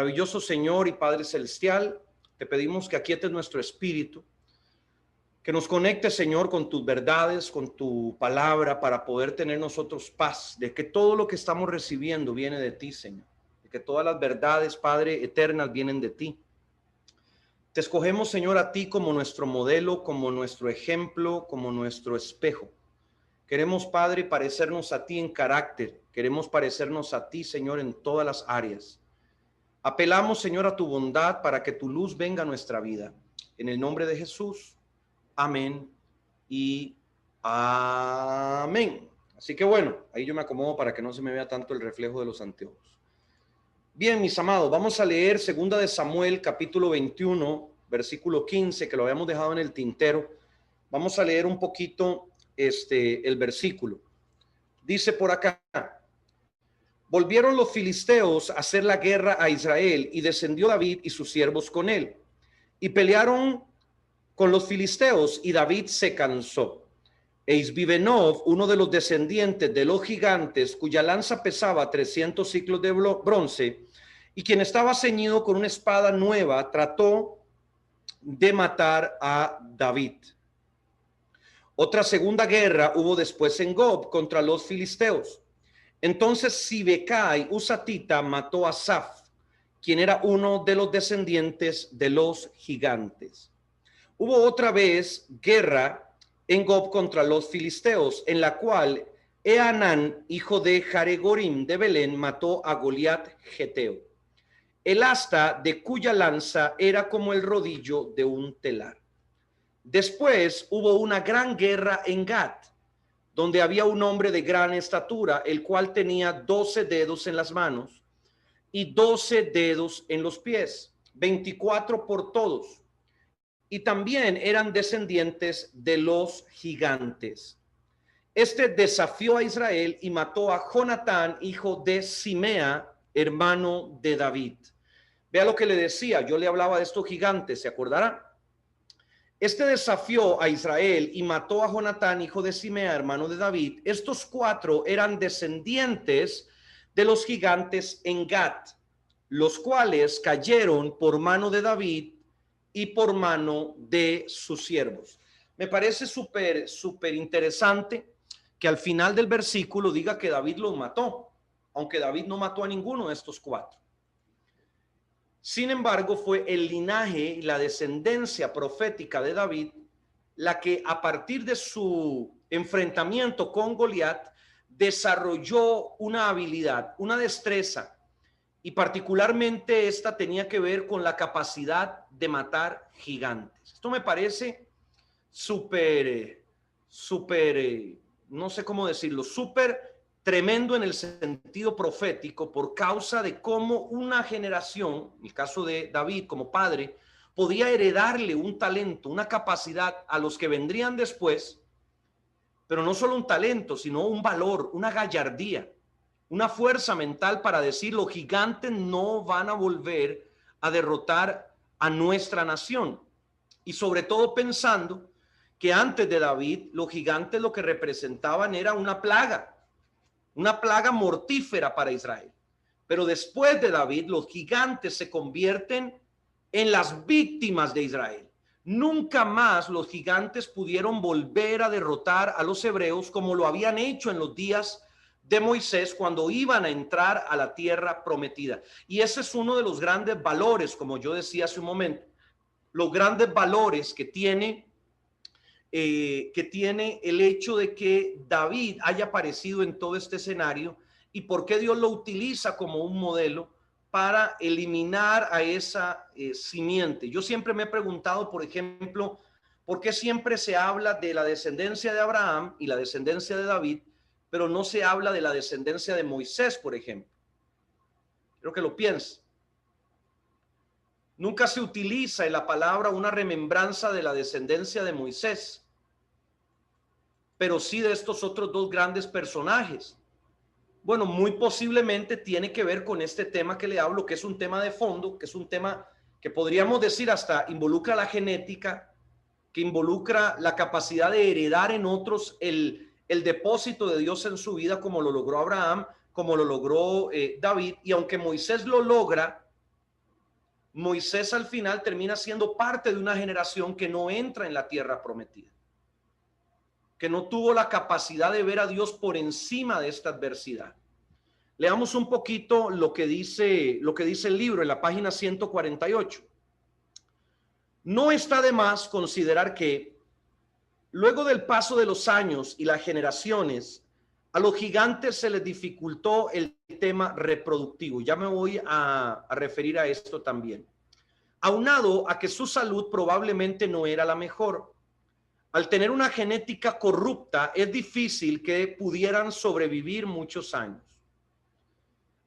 Maravilloso Señor y Padre Celestial, te pedimos que aquietes nuestro espíritu, que nos conectes, Señor, con tus verdades, con tu palabra, para poder tener nosotros paz, de que todo lo que estamos recibiendo viene de ti, Señor, de que todas las verdades, Padre, eternas vienen de ti. Te escogemos, Señor, a ti como nuestro modelo, como nuestro ejemplo, como nuestro espejo. Queremos, Padre, parecernos a ti en carácter, queremos parecernos a ti, Señor, en todas las áreas. Apelamos, Señor, a tu bondad para que tu luz venga a nuestra vida. En el nombre de Jesús, amén y amén. Así que bueno, ahí yo me acomodo para que no se me vea tanto el reflejo de los anteojos. Bien, mis amados, vamos a leer 2 de Samuel, capítulo 21, versículo 15, que lo habíamos dejado en el tintero. Vamos a leer un poquito el versículo. Dice por acá: volvieron los filisteos a hacer la guerra a Israel, y descendió David y sus siervos con él, y pelearon con los filisteos, y David se cansó. E Isbibenov, uno de los descendientes de los gigantes, cuya lanza pesaba 300 siclos de bronce, y quien estaba ceñido con una espada nueva, trató de matar a David. Otra segunda guerra hubo después en Gob contra los filisteos. Entonces Sibecai husatita mató a Saf, quien era uno de los descendientes de los gigantes. Hubo otra vez guerra en Gob contra los filisteos, en la cual Eanán, hijo de Jaregorim de Belén, mató a Goliat geteo, el asta de cuya lanza era como el rodillo de un telar. Después hubo una gran guerra en Gat, donde había un hombre de gran estatura, el cual tenía 12 dedos en las manos y 12 dedos en los pies, 24 por todos, y también eran descendientes de los gigantes. Este desafió a Israel y mató a Jonatán, hijo de Simea, hermano de David. Vea lo que le decía, yo le hablaba de estos gigantes, ¿se acordará? Este desafió a Israel y mató a Jonatán, hijo de Simea, hermano de David. Estos cuatro eran descendientes de los gigantes en Gat, los cuales cayeron por mano de David y por mano de sus siervos. Me parece súper interesante que al final del versículo diga que David los mató, aunque David no mató a ninguno de estos cuatro. Sin embargo, fue el linaje y la descendencia profética de David la que, a partir de su enfrentamiento con Goliat, desarrolló una habilidad, una destreza, y particularmente esta tenía que ver con la capacidad de matar gigantes. Esto me parece súper, no sé cómo decirlo, súper tremendo en el sentido profético, por causa de cómo una generación, en el caso de David como padre, podía heredarle un talento, una capacidad a los que vendrían después, pero no solo un talento, sino un valor, una gallardía, una fuerza mental para decir: los gigantes no van a volver a derrotar a nuestra nación. Y sobre todo pensando que antes de David, los gigantes lo que representaban era una plaga mortífera para Israel. Pero después de David, los gigantes se convierten en las víctimas de Israel. Nunca más los gigantes pudieron volver a derrotar a los hebreos como lo habían hecho en los días de Moisés, cuando iban a entrar a la tierra prometida. Y ese es uno de los grandes valores, como yo decía hace un momento, los grandes valores que tiene el hecho de que David haya aparecido en todo este escenario, y por qué Dios lo utiliza como un modelo para eliminar a esa simiente. Yo siempre me he preguntado, por ejemplo, ¿por qué siempre se habla de la descendencia de Abraham y la descendencia de David, pero no se habla de la descendencia de Moisés, por ejemplo? Creo que lo piensa. Nunca se utiliza en la palabra una remembranza de la descendencia de Moisés, pero sí de estos otros dos grandes personajes. Bueno, muy posiblemente tiene que ver con este tema que le hablo, que es un tema de fondo, que es un tema que podríamos decir hasta involucra la genética, que involucra la capacidad de heredar en otros el depósito de Dios en su vida, como lo logró Abraham, como lo logró David. Y aunque Moisés lo logra, Moisés al final termina siendo parte de una generación que no entra en la tierra prometida, que no tuvo la capacidad de ver a Dios por encima de esta adversidad. Leamos un poquito lo que dice el libro en la página 148. No está de más considerar que luego del paso de los años y las generaciones, a los gigantes se les dificultó el tema reproductivo. Ya me voy a referir a esto también. Aunado a que su salud probablemente no era la mejor. Al tener una genética corrupta, es difícil que pudieran sobrevivir muchos años.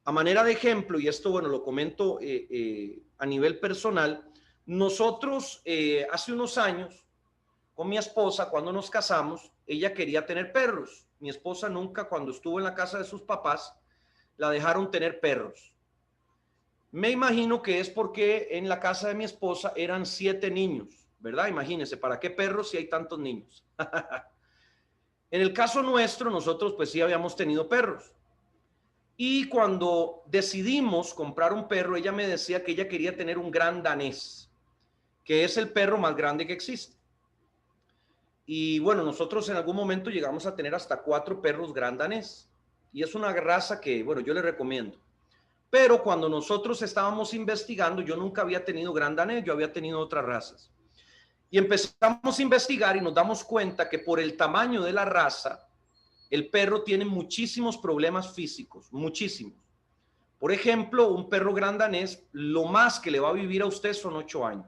A manera de ejemplo, y esto, bueno, lo comento a nivel personal, nosotros hace unos años, con mi esposa, cuando nos casamos, ella quería tener perros. Mi esposa nunca, cuando estuvo en la casa de sus papás, la dejaron tener perros. Me imagino que es porque en la casa de mi esposa eran 7 niños, ¿verdad? Imagínense, ¿para qué perros si hay tantos niños? En el caso nuestro, nosotros pues sí habíamos tenido perros. Y cuando decidimos comprar un perro, ella me decía que ella quería tener un gran danés, que es el perro más grande que existe. Y bueno, nosotros en algún momento llegamos a tener hasta 4 perros gran danés. Y es una raza que, bueno, yo le recomiendo. Pero cuando nosotros estábamos investigando, yo nunca había tenido gran danés, yo había tenido otras razas. Y empezamos a investigar y nos damos cuenta que por el tamaño de la raza, el perro tiene muchísimos problemas físicos, muchísimos. Por ejemplo, un perro gran danés, lo más que le va a vivir a usted son 8 años.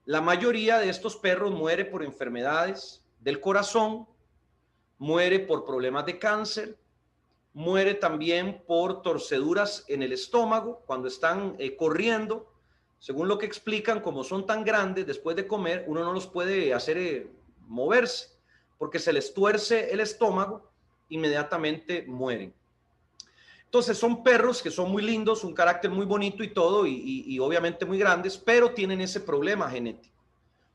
La mayoría de estos perros muere por enfermedades del corazón, muere por problemas de cáncer, muere también por torceduras en el estómago cuando están corriendo. Según lo que explican, como son tan grandes, después de comer, uno no los puede hacer moverse, porque se les tuerce el estómago, inmediatamente mueren. Entonces son perros que son muy lindos, un carácter muy bonito y todo, y obviamente muy grandes, pero tienen ese problema genético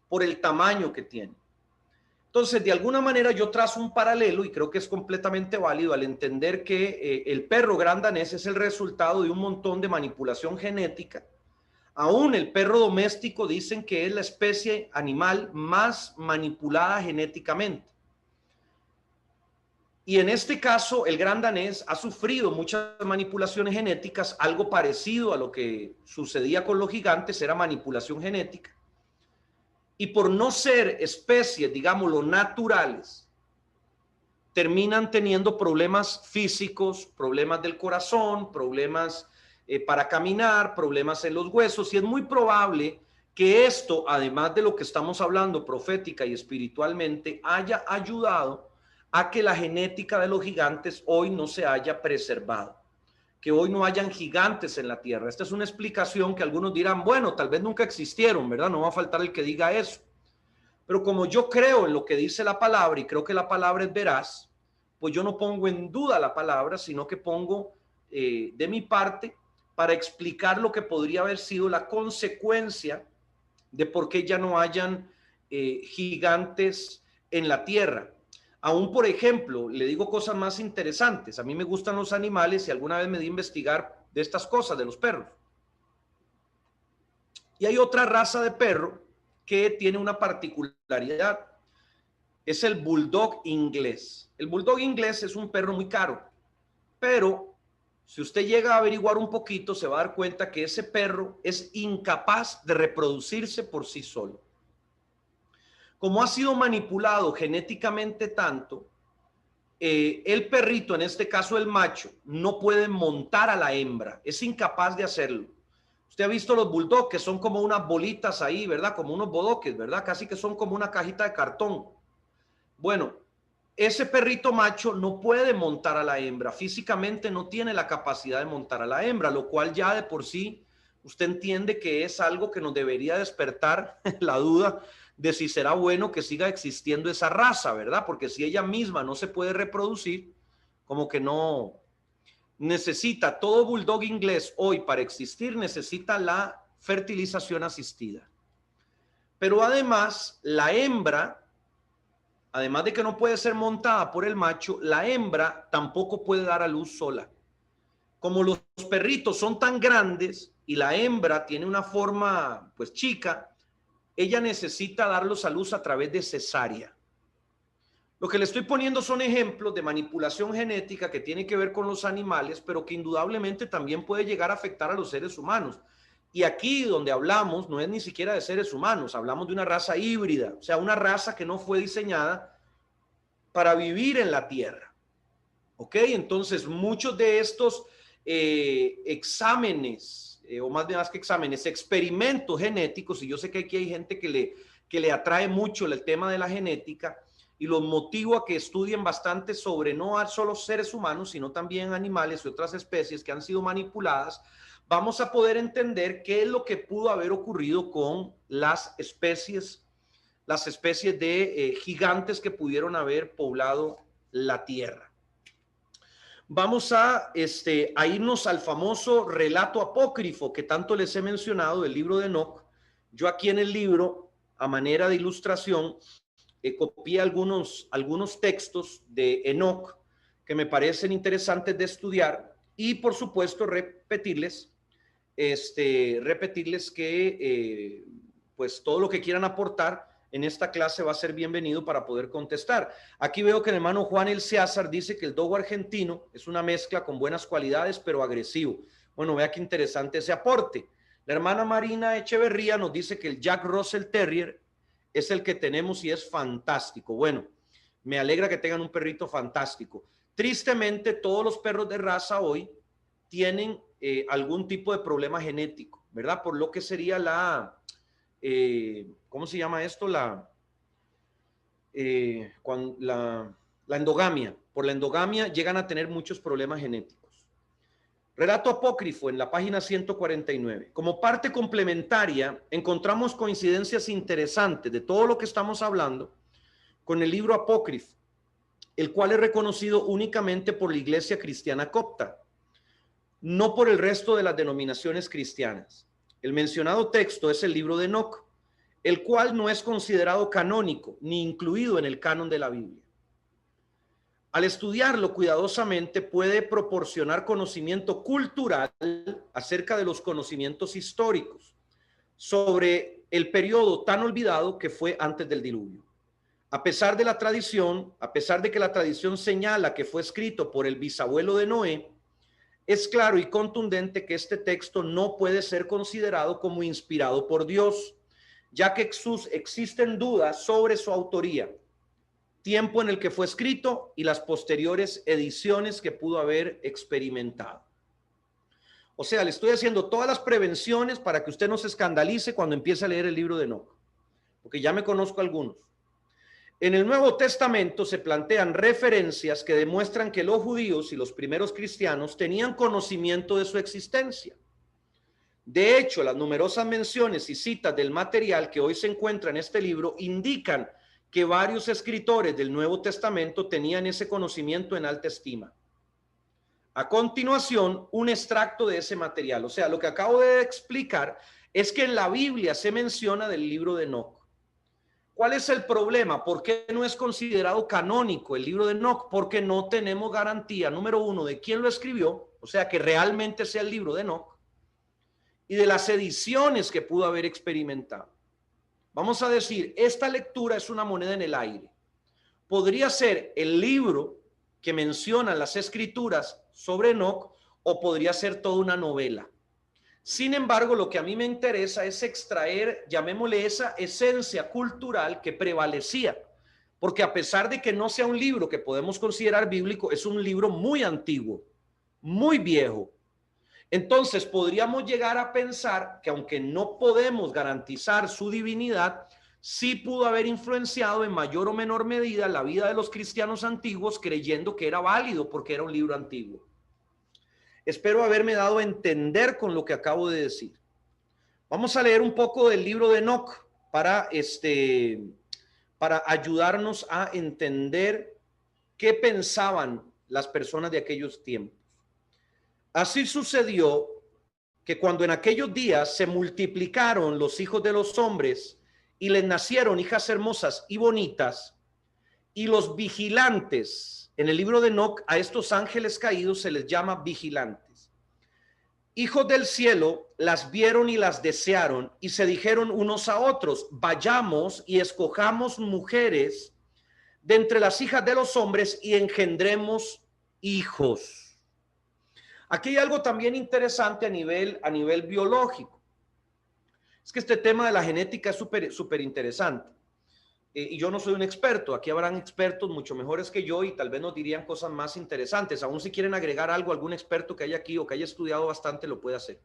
por el tamaño que tienen. Entonces, de alguna manera yo trazo un paralelo y creo que es completamente válido al entender que el perro gran danés es el resultado de un montón de manipulación genética. Aún el perro doméstico dicen que es la especie animal más manipulada genéticamente. Y en este caso, el gran danés ha sufrido muchas manipulaciones genéticas, algo parecido a lo que sucedía con los gigantes, era manipulación genética. Y por no ser especies, digámoslo, naturales, terminan teniendo problemas físicos, problemas del corazón, problemas para caminar, problemas en los huesos. Y es muy probable que esto, además de lo que estamos hablando profética y espiritualmente, haya ayudado a que la genética de los gigantes hoy no se haya preservado, que hoy no hayan gigantes en la tierra. Esta es una explicación que algunos dirán, bueno, tal vez nunca existieron, ¿verdad? No va a faltar el que diga eso. Pero como yo creo en lo que dice la palabra y creo que la palabra es veraz, pues yo no pongo en duda la palabra, sino que pongo de mi parte para explicar lo que podría haber sido la consecuencia de por qué ya no hayan gigantes en la tierra. Aún, por ejemplo, le digo cosas más interesantes. A mí me gustan los animales y alguna vez me di a investigar de estas cosas, de los perros. Y hay otra raza de perro que tiene una particularidad. Es el bulldog inglés. El bulldog inglés es un perro muy caro, pero si usted llega a averiguar un poquito, se va a dar cuenta que ese perro es incapaz de reproducirse por sí solo. Como ha sido manipulado genéticamente tanto, el perrito, en este caso el macho, no puede montar a la hembra, es incapaz de hacerlo. Usted ha visto los bulldogs que son como unas bolitas ahí, ¿verdad? Como unos bodoques, ¿verdad? Casi que son como una cajita de cartón. Bueno, ese perrito macho no puede montar a la hembra, físicamente no tiene la capacidad de montar a la hembra, lo cual ya de por sí usted entiende que es algo que nos debería despertar la duda de si será bueno que siga existiendo esa raza, ¿verdad? Porque si ella misma no se puede reproducir, como que no necesita, todo bulldog inglés hoy para existir necesita la fertilización asistida. Pero además, la hembra, además de que no puede ser montada por el macho, la hembra tampoco puede dar a luz sola. Como los perritos son tan grandes y la hembra tiene una forma pues chica, ella necesita darlos a luz a través de cesárea. Lo que le estoy poniendo son ejemplos de manipulación genética que tiene que ver con los animales, pero que indudablemente también puede llegar a afectar a los seres humanos. Y aquí donde hablamos no es ni siquiera de seres humanos, hablamos de una raza híbrida, o sea, una raza que no fue diseñada para vivir en la tierra. ¿Ok? Entonces, muchos de estos exámenes, o más que exámenes, experimentos genéticos, y yo sé que aquí hay gente que le atrae mucho el tema de la genética, y los motivo a que estudien bastante sobre no solo seres humanos, sino también animales y otras especies que han sido manipuladas, vamos a poder entender qué es lo que pudo haber ocurrido con las especies de gigantes que pudieron haber poblado la Tierra. Vamos a irnos al famoso relato apócrifo que tanto les he mencionado, del libro de Enoc. Yo aquí en el libro, a manera de ilustración, copié algunos textos de Enoc que me parecen interesantes de estudiar y, por supuesto, repetirles que pues todo lo que quieran aportar en esta clase va a ser bienvenido para poder contestar. Aquí veo que el hermano Juan El César dice que el dogo argentino es una mezcla con buenas cualidades, pero agresivo. Bueno, vea qué interesante ese aporte. La hermana Marina Echeverría nos dice que el Jack Russell Terrier es el que tenemos y es fantástico. Bueno, me alegra que tengan un perrito fantástico. Tristemente, todos los perros de raza hoy tienen algún tipo de problema genético, ¿verdad? Por lo que sería ¿cómo se llama esto? La endogamia. Por la endogamia llegan a tener muchos problemas genéticos. Relato apócrifo en la página 149. Como parte complementaria, encontramos coincidencias interesantes de todo lo que estamos hablando con el libro apócrifo, el cual es reconocido únicamente por la Iglesia Cristiana Copta, no por el resto de las denominaciones cristianas. El mencionado texto es el libro de Enoc, el cual no es considerado canónico ni incluido en el canon de la Biblia. Al estudiarlo cuidadosamente puede proporcionar conocimiento cultural acerca de los conocimientos históricos sobre el periodo tan olvidado que fue antes del diluvio. A pesar de que la tradición señala que fue escrito por el bisabuelo de Noé, es claro y contundente que este texto no puede ser considerado como inspirado por Dios, ya que existen dudas sobre su autoría, tiempo en el que fue escrito y las posteriores ediciones que pudo haber experimentado. O sea, le estoy haciendo todas las prevenciones para que usted no se escandalice cuando empiece a leer el libro de Enoc, porque ya me conozco algunos. En el Nuevo Testamento se plantean referencias que demuestran que los judíos y los primeros cristianos tenían conocimiento de su existencia. De hecho, las numerosas menciones y citas del material que hoy se encuentra en este libro indican que varios escritores del Nuevo Testamento tenían ese conocimiento en alta estima. A continuación, un extracto de ese material. O sea, lo que acabo de explicar es que en la Biblia se menciona del libro de Enoc. ¿Cuál es el problema? ¿Por qué no es considerado canónico el libro de Enoc? Porque no tenemos garantía, número uno, de quién lo escribió, o sea, que realmente sea el libro de Enoc, y de las ediciones que pudo haber experimentado. Vamos a decir, esta lectura es una moneda en el aire. Podría ser el libro que menciona las escrituras sobre Enoc, o podría ser toda una novela. Sin embargo, lo que a mí me interesa es extraer, llamémosle, esa esencia cultural que prevalecía, porque a pesar de que no sea un libro que podemos considerar bíblico, es un libro muy antiguo, muy viejo. Entonces podríamos llegar a pensar que, aunque no podemos garantizar su divinidad, sí pudo haber influenciado en mayor o menor medida la vida de los cristianos antiguos, creyendo que era válido porque era un libro antiguo. Espero haberme dado a entender con lo que acabo de decir. Vamos a leer un poco del libro de Enoc para ayudarnos a entender qué pensaban las personas de aquellos tiempos. Así sucedió que cuando en aquellos días se multiplicaron los hijos de los hombres y les nacieron hijas hermosas y bonitas, y los vigilantes, en el libro de Enoc, a estos ángeles caídos se les llama vigilantes. hijos del cielo las vieron y las desearon y se dijeron unos a otros, vayamos y escojamos mujeres de entre las hijas de los hombres y engendremos hijos. Aquí hay algo también interesante a nivel biológico. Es que este tema de la genética es súper interesante. Y yo no soy un experto, aquí habrán expertos mucho mejores que yo y tal vez nos dirían cosas más interesantes. Aún si quieren agregar algo, algún experto que haya aquí o que haya estudiado bastante lo puede hacer.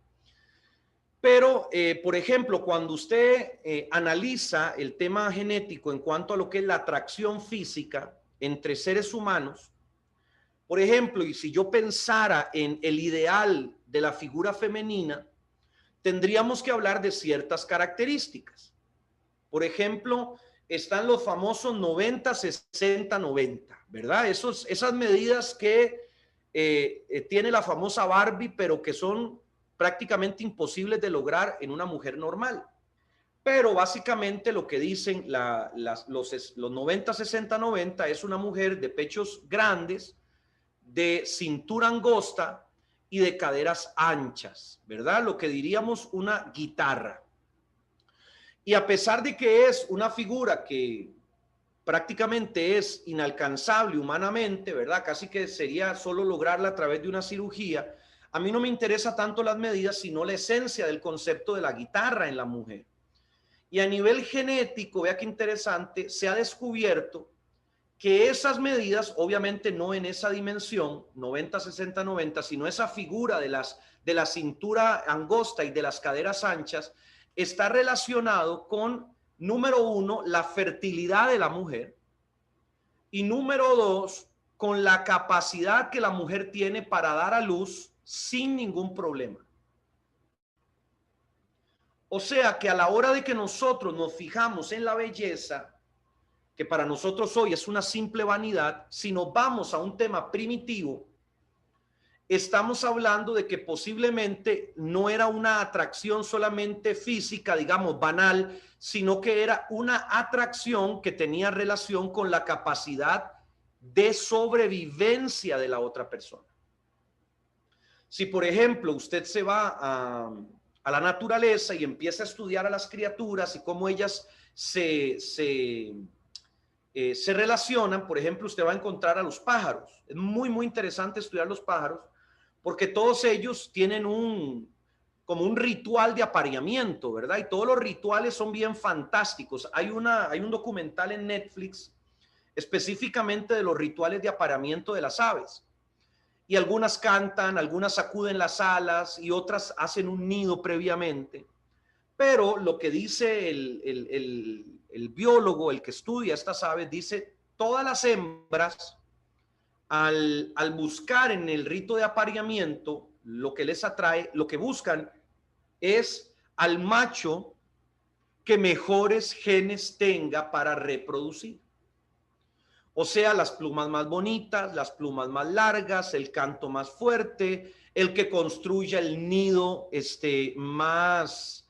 Pero, por ejemplo, cuando usted analiza el tema genético en cuanto a lo que es la atracción física entre seres humanos, por ejemplo, y si yo pensara en el ideal de la figura femenina, tendríamos que hablar de ciertas características. Por ejemplo, están los famosos 90, 60, 90, ¿verdad? Esas medidas que tiene la famosa Barbie, pero que son prácticamente imposibles de lograr en una mujer normal. Pero básicamente lo que dicen los 90, 60, 90 es una mujer de pechos grandes, de cintura angosta y de caderas anchas, ¿verdad? Lo que diríamos una guitarra. Y a pesar de que es una figura que prácticamente es inalcanzable humanamente, ¿verdad? Casi que sería solo lograrla a través de una cirugía. A mí no me interesa tanto las medidas, sino la esencia del concepto de la guitarra en la mujer. Y a nivel genético, vea qué interesante, se ha descubierto que esas medidas, obviamente no en esa dimensión, 90, 60, 90, sino esa figura de la cintura angosta y de las caderas anchas, está relacionado con, número uno, la fertilidad de la mujer y número dos, con la capacidad que la mujer tiene para dar a luz sin ningún problema. O sea que a la hora de que nosotros nos fijamos en la belleza, que para nosotros hoy es una simple vanidad, si nos vamos a un tema primitivo, estamos hablando de que posiblemente no era una atracción solamente física, digamos, banal, sino que era una atracción que tenía relación con la capacidad de sobrevivencia de la otra persona. Si, por ejemplo, usted se va a la naturaleza y empieza a estudiar a las criaturas y cómo ellas se relacionan, por ejemplo, usted va a encontrar a los pájaros. Es muy interesante estudiar los pájaros porque todos ellos tienen como un ritual de apareamiento, ¿verdad? Y todos los rituales son bien fantásticos. Hay un documental en Netflix específicamente de los rituales de apareamiento de las aves. Y algunas cantan, algunas sacuden las alas y otras hacen un nido previamente. Pero lo que dice el biólogo, el que estudia estas aves, dice, todas las hembras, al buscar en el rito de apareamiento, lo que les atrae, lo que buscan es al macho que mejores genes tenga para reproducir. O sea, las plumas más bonitas, las plumas más largas, el canto más fuerte, el que construya el nido más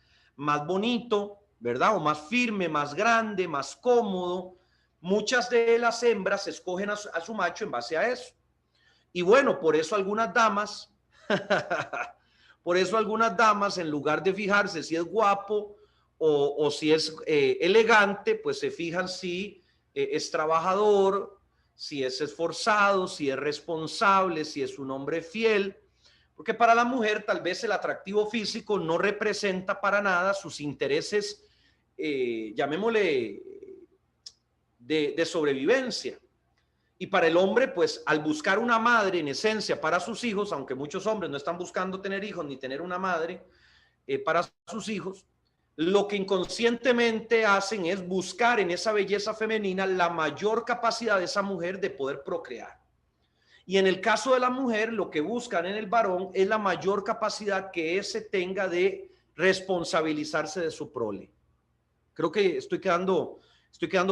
bonito, ¿verdad? O más firme, más grande, más cómodo. Muchas de las hembras escogen a su macho en base a eso. Y bueno, por eso algunas damas, en lugar de fijarse si es guapo o si es elegante, pues se fijan si es trabajador, si es esforzado, si es responsable, si es un hombre fiel, porque para la mujer tal vez el atractivo físico no representa para nada sus intereses, llamémosle, de sobrevivencia. Y para el hombre, pues al buscar una madre en esencia para sus hijos, aunque muchos hombres no están buscando tener hijos ni tener una madre para sus hijos, lo que inconscientemente hacen es buscar en esa belleza femenina la mayor capacidad de esa mujer de poder procrear. Y en el caso de la mujer, lo que buscan en el varón es la mayor capacidad que ese tenga de responsabilizarse de su prole. Creo que estoy quedando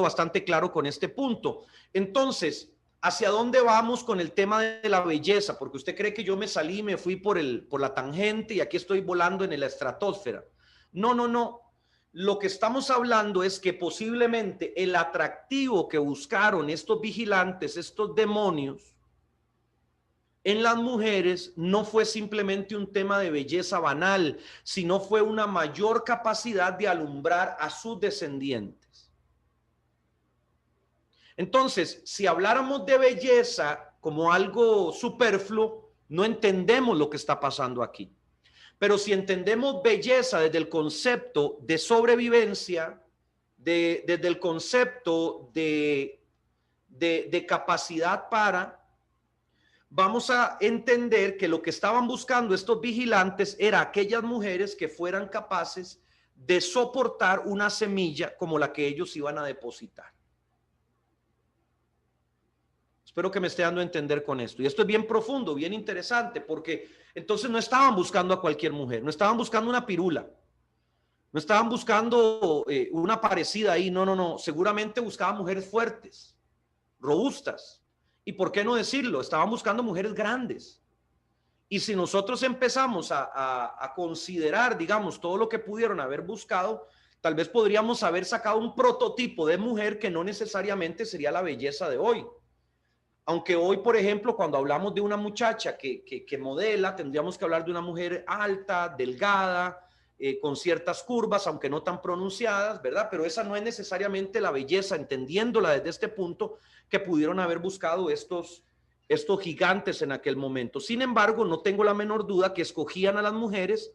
bastante claro con este punto. Entonces, ¿hacia dónde vamos con el tema de la belleza? Porque usted cree que yo me salí y me fui por la tangente y aquí estoy volando en la estratosfera. No. Lo que estamos hablando es que posiblemente el atractivo que buscaron estos vigilantes, estos demonios, en las mujeres no fue simplemente un tema de belleza banal, sino fue una mayor capacidad de alumbrar a sus descendientes. Entonces, si habláramos de belleza como algo superfluo, no entendemos lo que está pasando aquí. Pero si entendemos belleza desde el concepto de sobrevivencia, desde el concepto de capacidad para, vamos a entender que lo que estaban buscando estos vigilantes era aquellas mujeres que fueran capaces de soportar una semilla como la que ellos iban a depositar. Espero que me esté dando a entender con esto. Y esto es bien profundo, bien interesante, porque entonces no estaban buscando a cualquier mujer, no estaban buscando una pirula, no estaban buscando una parecida ahí, no, seguramente buscaban mujeres fuertes, robustas. ¿Y por qué no decirlo? Estaban buscando mujeres grandes. Y si nosotros empezamos a considerar, digamos, todo lo que pudieron haber buscado, tal vez podríamos haber sacado un prototipo de mujer que no necesariamente sería la belleza de hoy. Aunque hoy, por ejemplo, cuando hablamos de una muchacha que modela, tendríamos que hablar de una mujer alta, delgada, con ciertas curvas, aunque no tan pronunciadas, ¿verdad? Pero esa no es necesariamente la belleza, entendiéndola desde este punto, que pudieron haber buscado estos gigantes en aquel momento. Sin embargo, no tengo la menor duda que escogían a las mujeres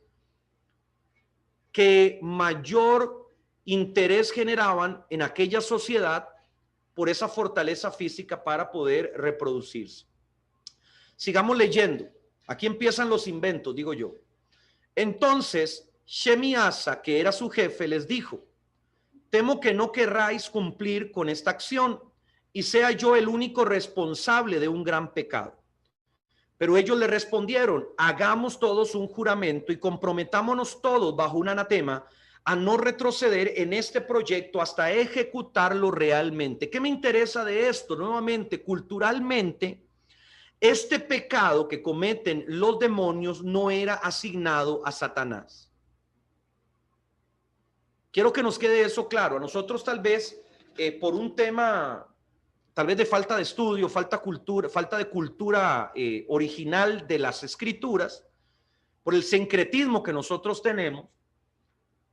que mayor interés generaban en aquella sociedad por esa fortaleza física para poder reproducirse. Sigamos leyendo. Aquí empiezan los inventos, digo yo. Entonces, Shemiasa, que era su jefe, les dijo: temo que no querráis cumplir con esta acción y sea yo el único responsable de un gran pecado. Pero ellos le respondieron: hagamos todos un juramento y comprometámonos todos bajo un anatema a no retroceder en este proyecto hasta ejecutarlo realmente. ¿Qué me interesa de esto? Nuevamente, culturalmente, este pecado que cometen los demonios no era asignado a Satanás. Quiero que nos quede eso claro. A nosotros tal vez, por un tema, tal vez de falta de estudio, falta de cultura original de las escrituras, por el sincretismo que nosotros tenemos,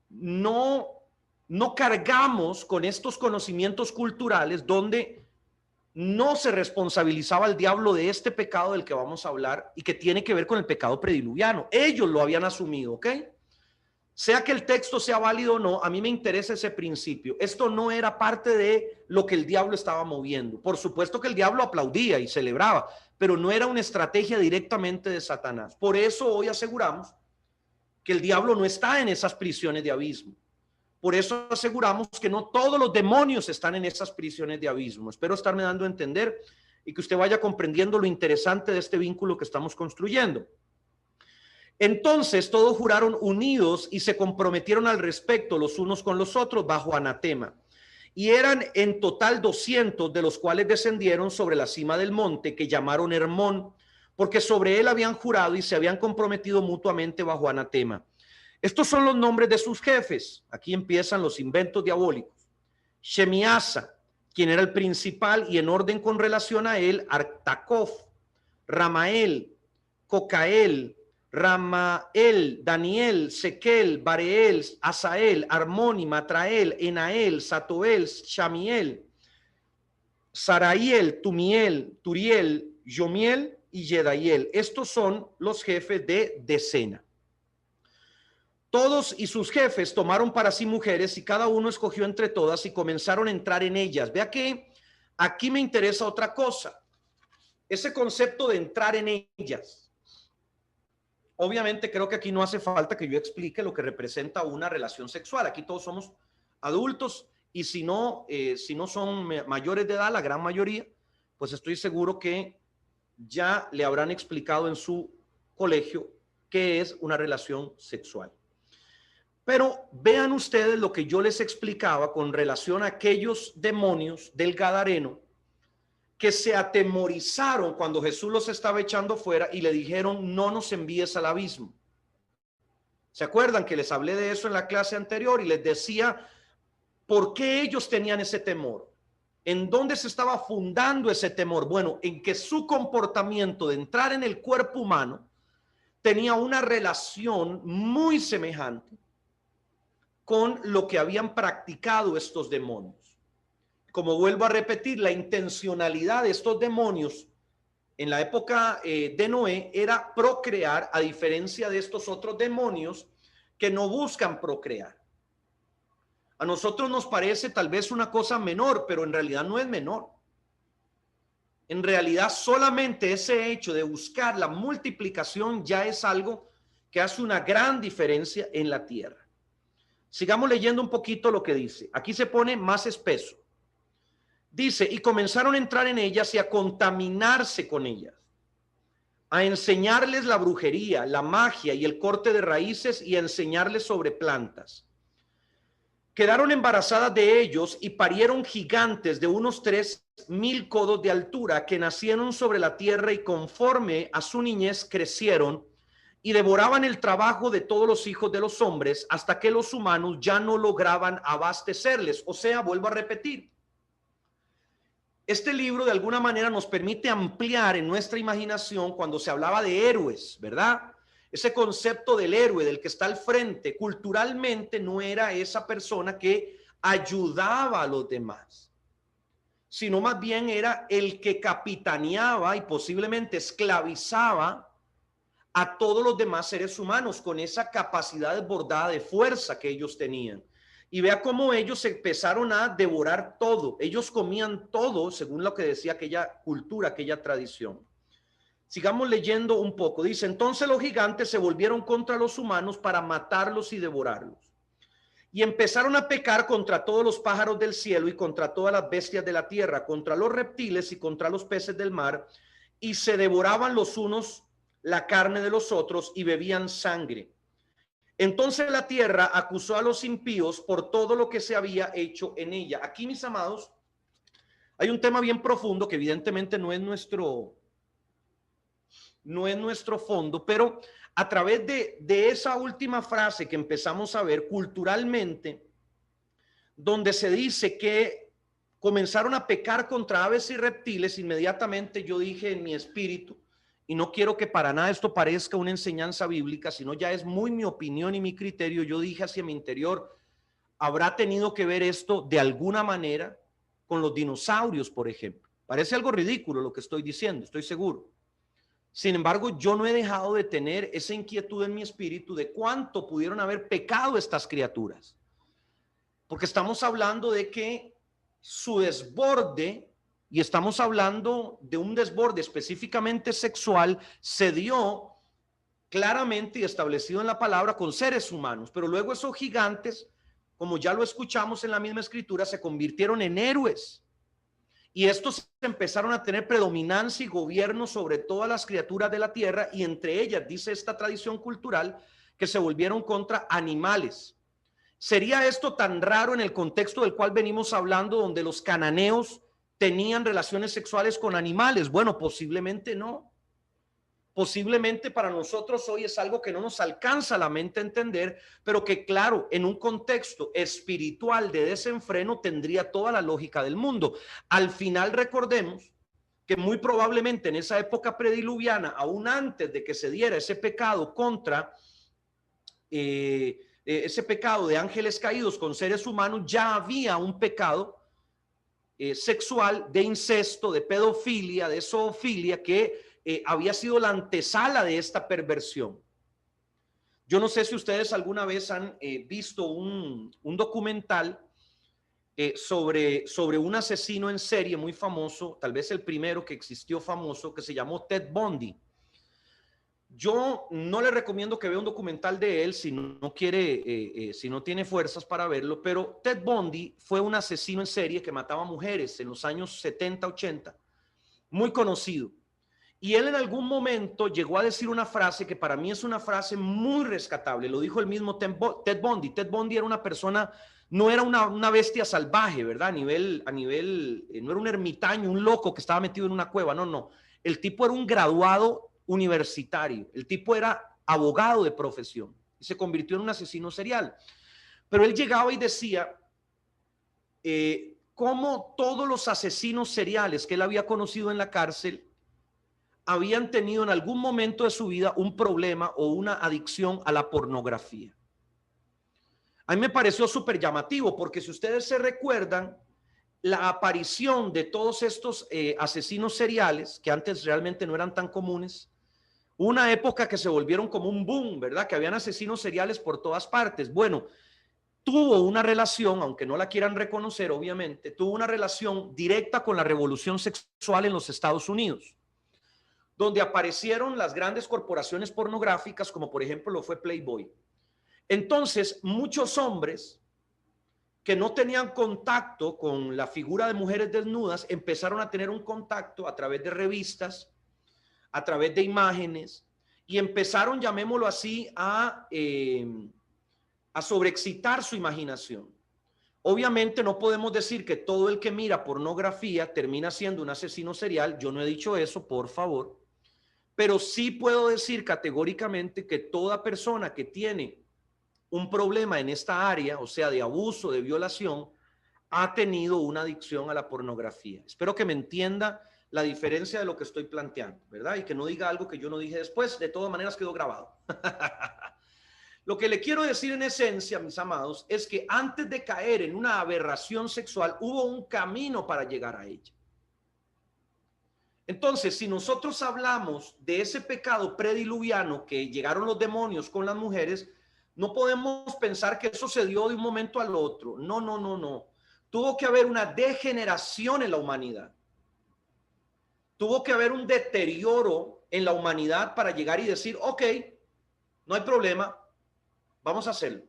no cargamos con estos conocimientos culturales donde no se responsabilizaba al diablo de este pecado del que vamos a hablar y que tiene que ver con el pecado prediluviano. Ellos lo habían asumido, ¿ok? Sea que el texto sea válido o no, a mí me interesa ese principio. Esto no era parte de lo que el diablo estaba moviendo. Por supuesto que el diablo aplaudía y celebraba, pero no era una estrategia directamente de Satanás. Por eso hoy aseguramos que el diablo no está en esas prisiones de abismo. Por eso aseguramos que no todos los demonios están en esas prisiones de abismo. Espero estarme dando a entender y que usted vaya comprendiendo lo interesante de este vínculo que estamos construyendo. Entonces todos juraron unidos y se comprometieron al respecto los unos con los otros bajo anatema. Y eran en total 200, de los cuales descendieron sobre la cima del monte que llamaron Hermón, porque sobre él habían jurado y se habían comprometido mutuamente bajo anatema. Estos son los nombres de sus jefes. Aquí empiezan los inventos diabólicos. Shemiasa, quien era el principal, y en orden con relación a él, Artacof, Ramael, Cocael, Ramael, Daniel, Sequel, Bareel, Asael, Armoni, Matrael, Enael, Satoel, Shamiel, Saraiel, Tumiel, Turiel, Yomiel y Yedaiel. Estos son los jefes de decena. Todos y sus jefes tomaron para sí mujeres y cada uno escogió entre todas y comenzaron a entrar en ellas. Vea que aquí me interesa otra cosa. Ese concepto de entrar en ellas. Obviamente creo que aquí no hace falta que yo explique lo que representa una relación sexual. Aquí todos somos adultos y si no son mayores de edad, la gran mayoría, pues estoy seguro que ya le habrán explicado en su colegio qué es una relación sexual. Pero vean ustedes lo que yo les explicaba con relación a aquellos demonios del Gadareno que se atemorizaron cuando Jesús los estaba echando fuera y le dijeron: no nos envíes al abismo. ¿Se acuerdan que les hablé de eso en la clase anterior y les decía por qué ellos tenían ese temor? ¿En dónde se estaba fundando ese temor? Bueno, en que su comportamiento de entrar en el cuerpo humano tenía una relación muy semejante con lo que habían practicado estos demonios. Como vuelvo a repetir, la intencionalidad de estos demonios en la época de Noé era procrear, a diferencia de estos otros demonios que no buscan procrear. A nosotros nos parece tal vez una cosa menor, pero en realidad no es menor. En realidad solamente ese hecho de buscar la multiplicación ya es algo que hace una gran diferencia en la tierra. Sigamos leyendo un poquito lo que dice. Aquí se pone más espeso. Dice, y comenzaron a entrar en ellas y a contaminarse con ellas, a enseñarles la brujería, la magia y el corte de raíces y a enseñarles sobre plantas. Quedaron embarazadas de ellos y parieron gigantes de unos 3,000 codos de altura que nacieron sobre la tierra y conforme a su niñez crecieron y devoraban el trabajo de todos los hijos de los hombres hasta que los humanos ya no lograban abastecerles. O sea, vuelvo a repetir, este libro de alguna manera nos permite ampliar en nuestra imaginación cuando se hablaba de héroes, ¿verdad? Ese concepto del héroe, del que está al frente, culturalmente no era esa persona que ayudaba a los demás, sino más bien era el que capitaneaba y posiblemente esclavizaba a todos los demás seres humanos con esa capacidad desbordada de fuerza que ellos tenían. Y vea cómo ellos empezaron a devorar todo. Ellos comían todo según lo que decía aquella cultura, aquella tradición. Sigamos leyendo un poco. Dice, entonces los gigantes se volvieron contra los humanos para matarlos y devorarlos. Y empezaron a pecar contra todos los pájaros del cielo y contra todas las bestias de la tierra, contra los reptiles y contra los peces del mar, y se devoraban los unos la carne de los otros y bebían sangre. Entonces la tierra acusó a los impíos por todo lo que se había hecho en ella. Aquí, mis amados, hay un tema bien profundo que evidentemente no es nuestro fondo, pero a través de esa última frase que empezamos a ver culturalmente, donde se dice que comenzaron a pecar contra aves y reptiles, inmediatamente yo dije en mi espíritu, y no quiero que para nada esto parezca una enseñanza bíblica, sino ya es muy mi opinión y mi criterio, yo dije hacia mi interior, habrá tenido que ver esto de alguna manera con los dinosaurios, por ejemplo. Parece algo ridículo lo que estoy diciendo, estoy seguro. Sin embargo, yo no he dejado de tener esa inquietud en mi espíritu de cuánto pudieron haber pecado estas criaturas. Porque estamos hablando de que su desborde, y estamos hablando de un desborde específicamente sexual, se dio claramente y establecido en la palabra con seres humanos, pero luego esos gigantes, como ya lo escuchamos en la misma escritura, se convirtieron en héroes. Y estos empezaron a tener predominancia y gobierno sobre todas las criaturas de la tierra, y entre ellas, dice esta tradición cultural, que se volvieron contra animales. ¿Sería esto tan raro en el contexto del cual venimos hablando, donde los cananeos tenían relaciones sexuales con animales? Bueno, posiblemente no. Posiblemente para nosotros hoy es algo que no nos alcanza la mente a entender, pero que claro, en un contexto espiritual de desenfreno tendría toda la lógica del mundo. Al final recordemos que muy probablemente en esa época prediluviana, aún antes de que se diera ese pecado contra ese pecado de ángeles caídos con seres humanos, ya había un pecado sexual de incesto, de pedofilia, de zoofilia, que había sido la antesala de esta perversión. Yo no sé si ustedes alguna vez han visto un documental sobre un asesino en serie muy famoso, tal vez el primero que existió famoso, que se llamó Ted Bundy. Yo no le recomiendo que vea un documental de él si no quiere, si no tiene fuerzas para verlo, pero Ted Bundy fue un asesino en serie que mataba mujeres en los años 70, 80, muy conocido. Y él en algún momento llegó a decir una frase que para mí es una frase muy rescatable. Lo dijo el mismo Ted Bundy. Ted Bundy era una persona, no era una bestia salvaje, ¿verdad? No era un ermitaño, un loco que estaba metido en una cueva. No, no. El tipo era un graduado universitario. El tipo era abogado de profesión y se convirtió en un asesino serial. Pero él llegaba y decía, cómo todos los asesinos seriales que él había conocido en la cárcel habían tenido en algún momento de su vida un problema o una adicción a la pornografía. A mí me pareció súper llamativo porque si ustedes se recuerdan, la aparición de todos estos asesinos seriales, que antes realmente no eran tan comunes, una época que se volvieron como un boom, ¿verdad? Que habían asesinos seriales por todas partes. Bueno, tuvo una relación, aunque no la quieran reconocer, obviamente, tuvo una relación directa con la revolución sexual en los Estados Unidos, donde aparecieron las grandes corporaciones pornográficas, como por ejemplo lo fue Playboy. Entonces, muchos hombres que no tenían contacto con la figura de mujeres desnudas empezaron a tener un contacto a través de revistas, a través de imágenes, y empezaron, llamémoslo así, a sobreexcitar su imaginación. Obviamente no podemos decir que todo el que mira pornografía termina siendo un asesino serial. Yo no he dicho eso, por favor. Pero sí puedo decir categóricamente que toda persona que tiene un problema en esta área, o sea, de abuso, de violación, ha tenido una adicción a la pornografía. Espero que me entienda la diferencia de lo que estoy planteando, ¿verdad? Y que no diga algo que yo no dije después. De todas maneras quedó grabado. Lo que le quiero decir en esencia, mis amados, es que antes de caer en una aberración sexual, hubo un camino para llegar a ella. Entonces, si nosotros hablamos de ese pecado prediluviano que llegaron los demonios con las mujeres, no podemos pensar que eso se dio de un momento al otro. No, no, no, no. Tuvo que haber una degeneración en la humanidad. Tuvo que haber un deterioro en la humanidad para llegar y decir, ok, no hay problema, vamos a hacerlo.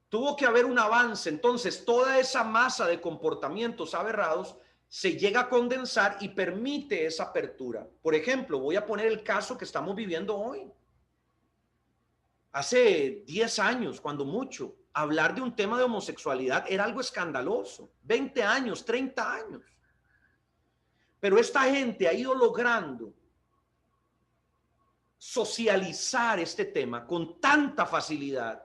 Tuvo que haber un avance. Entonces, toda esa masa de comportamientos aberrados se llega a condensar y permite esa apertura. Por ejemplo, voy a poner el caso que estamos viviendo hoy. Hace 10 años, cuando mucho, hablar de un tema de homosexualidad era algo escandaloso. 20 años, 30 años. Pero esta gente ha ido logrando socializar este tema con tanta facilidad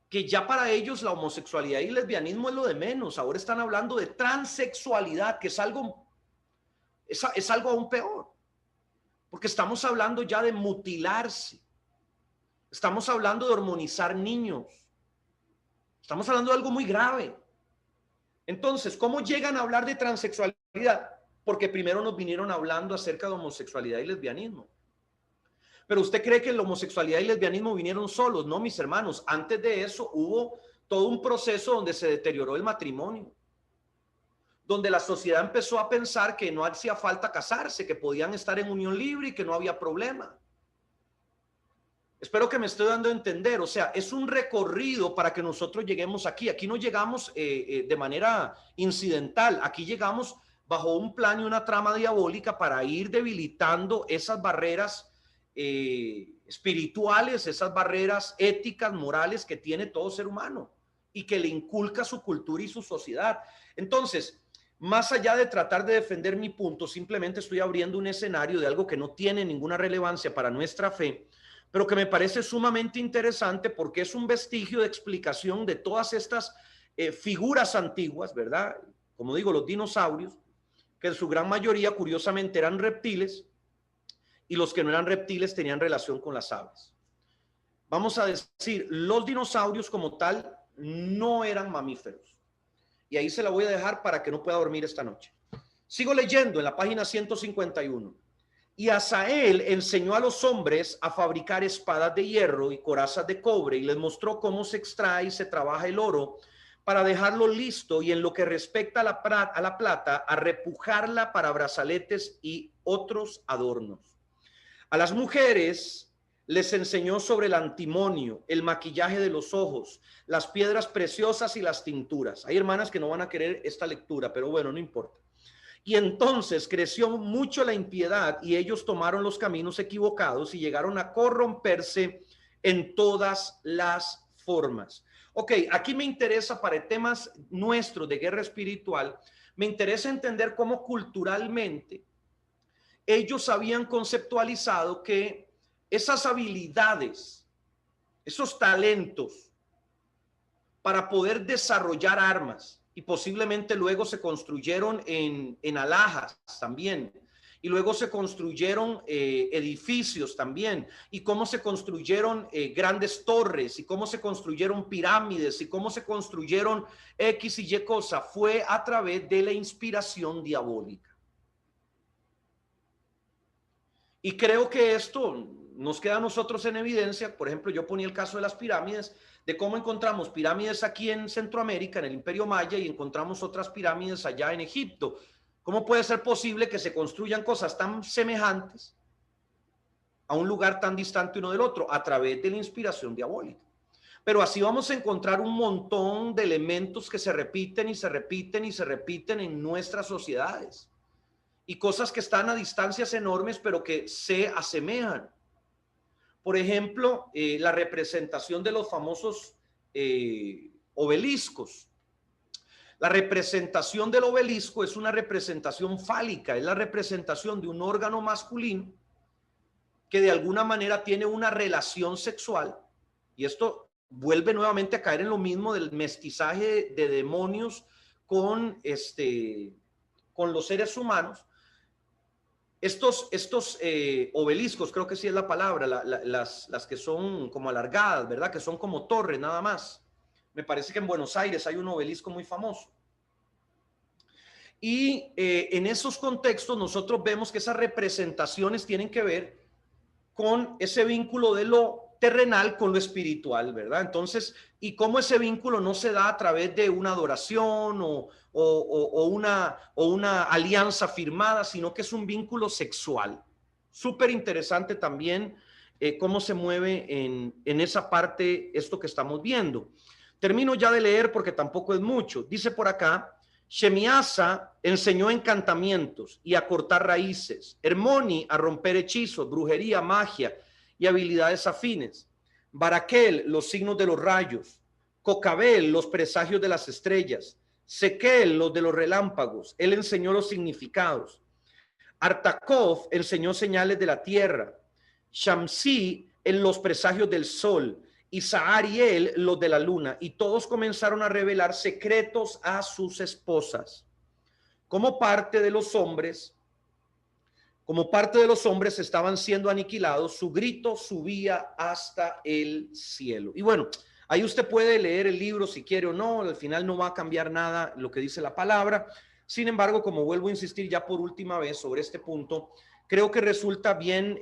que ya para ellos la homosexualidad y el lesbianismo es lo de menos. Ahora están hablando de transexualidad, que es algo aún peor, porque estamos hablando ya de mutilarse, estamos hablando de hormonizar niños, estamos hablando de algo muy grave. Entonces, ¿cómo llegan a hablar de transexualidad? Porque primero nos vinieron hablando acerca de homosexualidad y lesbianismo. Pero usted cree que la homosexualidad y el lesbianismo vinieron solos. No, mis hermanos, antes de eso hubo todo un proceso donde se deterioró el matrimonio, donde la sociedad empezó a pensar que no hacía falta casarse, que podían estar en unión libre y que no había problema. Espero que me estoy dando a entender. O sea, es un recorrido para que nosotros lleguemos aquí. Aquí no llegamos de manera incidental. Aquí llegamos bajo un plan y una trama diabólica para ir debilitando esas barreras espirituales, esas barreras éticas, morales que tiene todo ser humano y que le inculca su cultura y su sociedad. Entonces, más allá de tratar de defender mi punto, simplemente estoy abriendo un escenario de algo que no tiene ninguna relevancia para nuestra fe, pero que me parece sumamente interesante porque es un vestigio de explicación de todas estas figuras antiguas, ¿verdad? Como digo, los dinosaurios, que en su gran mayoría, curiosamente, eran reptiles, y los que no eran reptiles tenían relación con las aves. Vamos a decir, los dinosaurios como tal no eran mamíferos. Y ahí se la voy a dejar para que no pueda dormir esta noche. Sigo leyendo en la página 151. Y Asael enseñó a los hombres a fabricar espadas de hierro y corazas de cobre y les mostró cómo se extrae y se trabaja el oro para dejarlo listo, y en lo que respecta a la plata, a repujarla para brazaletes y otros adornos. A las mujeres les enseñó sobre el antimonio, el maquillaje de los ojos, las piedras preciosas y las tinturas. Hay hermanas que no van a querer esta lectura, pero bueno, no importa. Y entonces creció mucho la impiedad y ellos tomaron los caminos equivocados y llegaron a corromperse en todas las formas. Ok, aquí me interesa para temas nuestros de guerra espiritual, me interesa entender cómo culturalmente ellos habían conceptualizado que esas habilidades, esos talentos, para poder desarrollar armas, y posiblemente luego se construyeron en alhajas también, y luego se construyeron edificios también, y cómo se construyeron grandes torres, y cómo se construyeron pirámides, y cómo se construyeron X y Y cosa, fue a través de la inspiración diabólica. Y creo que esto nos queda a nosotros en evidencia. Por ejemplo, yo ponía el caso de las pirámides, de cómo encontramos pirámides aquí en Centroamérica, en el Imperio Maya, y encontramos otras pirámides allá en Egipto. ¿Cómo puede ser posible que se construyan cosas tan semejantes a un lugar tan distante uno del otro? A través de la inspiración diabólica. Pero así vamos a encontrar un montón de elementos que se repiten y se repiten y se repiten en nuestras sociedades. Y cosas que están a distancias enormes, pero que se asemejan. Por ejemplo, la representación de los famosos obeliscos. La representación del obelisco es una representación fálica, es la representación de un órgano masculino que de alguna manera tiene una relación sexual, y esto vuelve nuevamente a caer en lo mismo del mestizaje de demonios con los seres humanos. Estos obeliscos, creo que sí es la palabra, las que son como alargadas, ¿verdad? Que son como torres nada más. Me parece que en Buenos Aires hay un obelisco muy famoso. Y en esos contextos nosotros vemos que esas representaciones tienen que ver con ese vínculo de lo terrenal con lo espiritual, ¿verdad? Entonces, y cómo ese vínculo no se da a través de una adoración o una alianza firmada, sino que es un vínculo sexual. Súper interesante también cómo se mueve en esa parte esto que estamos viendo. Termino ya de leer porque tampoco es mucho. Dice por acá: Shemiasa enseñó encantamientos y a cortar raíces, Hermoni a romper hechizos, brujería, magia y habilidades afines, Baraquel los signos de los rayos, Cocabel los presagios de las estrellas, Sequel los de los relámpagos, él enseñó los significados, Artakov enseñó señales de la tierra, Shamsi en los presagios del sol, y Sahariel los de la luna, y todos comenzaron a revelar secretos a sus esposas. Como parte de los hombres estaban siendo aniquilados, su grito subía hasta el cielo. Y bueno, ahí usted puede leer el libro si quiere o no, al final no va a cambiar nada lo que dice la palabra. Sin embargo, como vuelvo a insistir ya por última vez sobre este punto, creo que resulta bien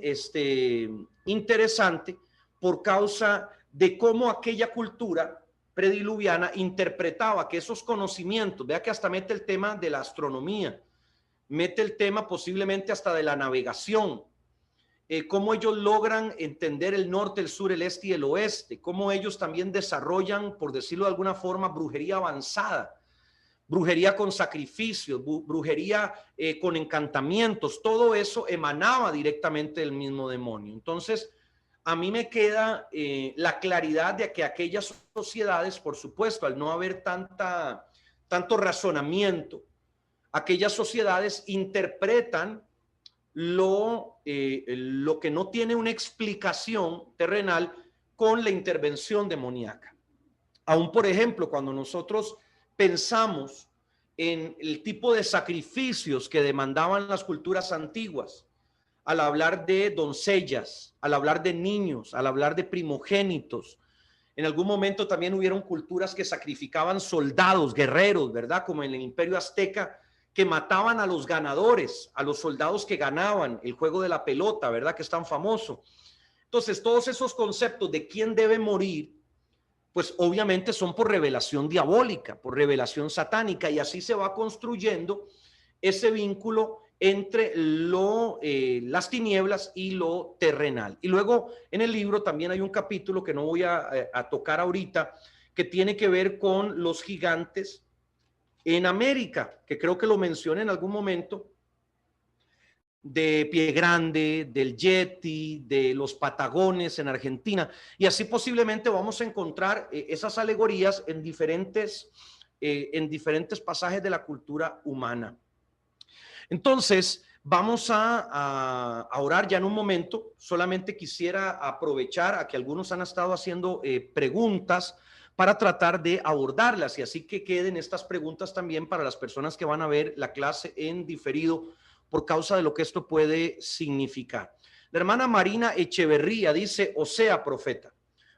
interesante por causa de cómo aquella cultura prediluviana interpretaba que esos conocimientos, vea que hasta mete el tema de la astronomía, mete el tema posiblemente hasta de la navegación, cómo ellos logran entender el norte, el sur, el este y el oeste, cómo ellos también desarrollan, por decirlo de alguna forma, brujería avanzada, brujería con sacrificios, brujería con encantamientos, todo eso emanaba directamente del mismo demonio. Entonces, a mí me queda la claridad de que aquellas sociedades, por supuesto, al no haber tanto razonamiento, aquellas sociedades interpretan lo que no tiene una explicación terrenal con la intervención demoníaca. Aún, por ejemplo, cuando nosotros pensamos en el tipo de sacrificios que demandaban las culturas antiguas, al hablar de doncellas, al hablar de niños, al hablar de primogénitos. En algún momento también hubieron culturas que sacrificaban soldados, guerreros, ¿verdad? Como en el Imperio Azteca, que mataban a los ganadores, a los soldados que ganaban el juego de la pelota, ¿verdad? Que es tan famoso. Entonces, todos esos conceptos de quién debe morir, pues obviamente son por revelación diabólica, por revelación satánica, y así se va construyendo ese vínculo entre las tinieblas y lo terrenal. Y luego en el libro también hay un capítulo que no voy a tocar ahorita, que tiene que ver con los gigantes en América, que creo que lo mencioné en algún momento, de Pie Grande, del Yeti, de los Patagones en Argentina, y así posiblemente vamos a encontrar esas alegorías en diferentes pasajes de la cultura humana. Entonces, vamos a orar ya en un momento. Solamente quisiera aprovechar a que algunos han estado haciendo preguntas para tratar de abordarlas, y así que queden estas preguntas también para las personas que van a ver la clase en diferido por causa de lo que esto puede significar. La hermana Marina Echeverría dice, o sea, profeta,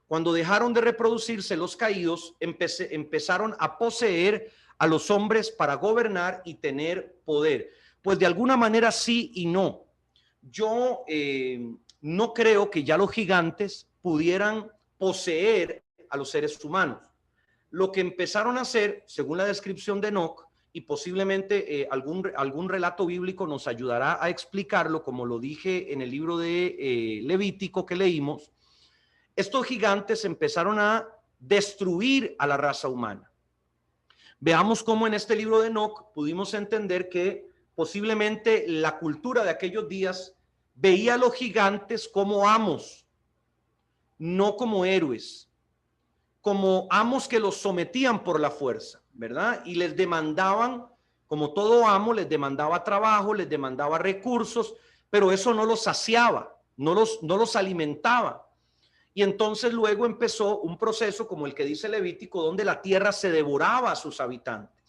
cuando dejaron de reproducirse los caídos, empezaron a poseer a los hombres para gobernar y tener poder. Pues de alguna manera sí y no. Yo no creo que ya los gigantes pudieran poseer a los seres humanos. Lo que empezaron a hacer, según la descripción de Enoc, y posiblemente algún relato bíblico nos ayudará a explicarlo, como lo dije en el libro de Levítico que leímos, estos gigantes empezaron a destruir a la raza humana. Veamos cómo en este libro de Enoc pudimos entender que posiblemente la cultura de aquellos días veía a los gigantes como amos, no como héroes, como amos que los sometían por la fuerza, ¿verdad? Y les demandaban, como todo amo, les demandaba trabajo, les demandaba recursos, pero eso no los saciaba, no los alimentaba. Y entonces luego empezó un proceso como el que dice Levítico, donde la tierra se devoraba a sus habitantes,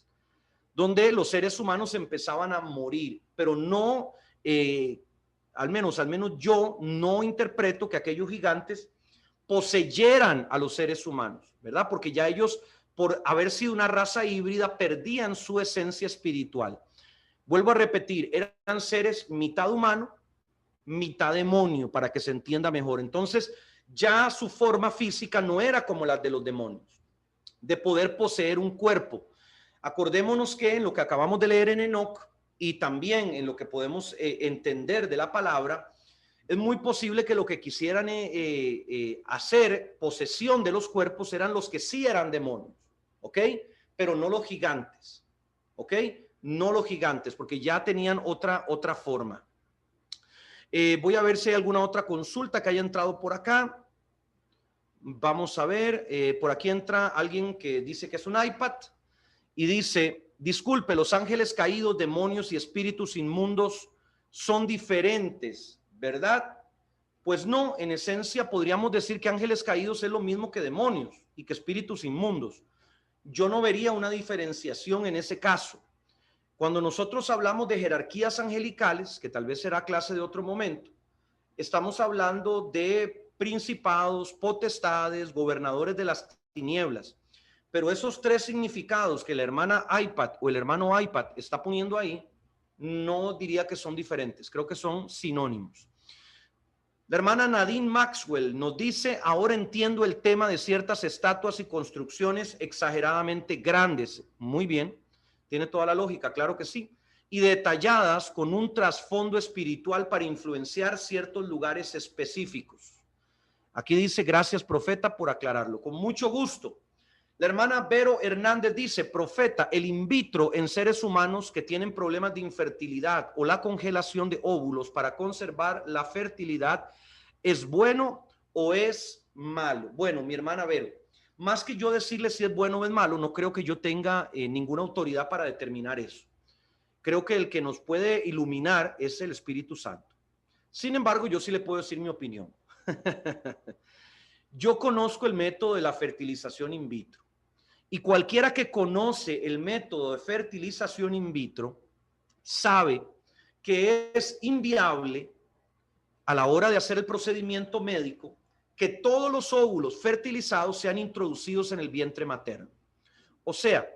donde los seres humanos empezaban a morir, pero no, al menos yo no interpreto que aquellos gigantes poseyeran a los seres humanos, ¿verdad? Porque ya ellos, por haber sido una raza híbrida, perdían su esencia espiritual. Vuelvo a repetir, eran seres mitad humano, mitad demonio, para que se entienda mejor. Entonces, ya su forma física no era como la de los demonios, de poder poseer un cuerpo. Acordémonos que en lo que acabamos de leer en Enoc y también en lo que podemos entender de la palabra, es muy posible que lo que quisieran hacer posesión de los cuerpos eran los que sí eran demonios, ¿ok? Pero no los gigantes, ¿ok? No los gigantes, porque ya tenían otra forma. Voy a ver si hay alguna otra consulta que haya entrado por acá. Vamos a ver, por aquí entra alguien que dice que es un iPad y dice, disculpe, los ángeles caídos, demonios y espíritus inmundos son diferentes, ¿verdad? Pues no, en esencia podríamos decir que ángeles caídos es lo mismo que demonios y que espíritus inmundos. Yo no vería una diferenciación en ese caso. Cuando nosotros hablamos de jerarquías angelicales, que tal vez será clase de otro momento, estamos hablando de principados, potestades, gobernadores de las tinieblas. Pero esos tres significados que la hermana iPad o el hermano iPad está poniendo ahí, no diría que son diferentes, creo que son sinónimos. La hermana Nadine Maxwell nos dice, ahora entiendo el tema de ciertas estatuas y construcciones exageradamente grandes. Muy bien, tiene toda la lógica, claro que sí. Y detalladas con un trasfondo espiritual para influenciar ciertos lugares específicos. Aquí dice, gracias profeta por aclararlo. Con mucho gusto. La hermana Vero Hernández dice, profeta, el in vitro en seres humanos que tienen problemas de infertilidad o la congelación de óvulos para conservar la fertilidad, ¿es bueno o es malo? Bueno, mi hermana Vero, más que yo decirle si es bueno o es malo, no creo que yo tenga ninguna autoridad para determinar eso. Creo que el que nos puede iluminar es el Espíritu Santo. Sin embargo, yo sí le puedo decir mi opinión. Yo conozco el método de la fertilización in vitro. Y cualquiera que conoce el método de fertilización in vitro sabe que es inviable a la hora de hacer el procedimiento médico que todos los óvulos fertilizados sean introducidos en el vientre materno. O sea,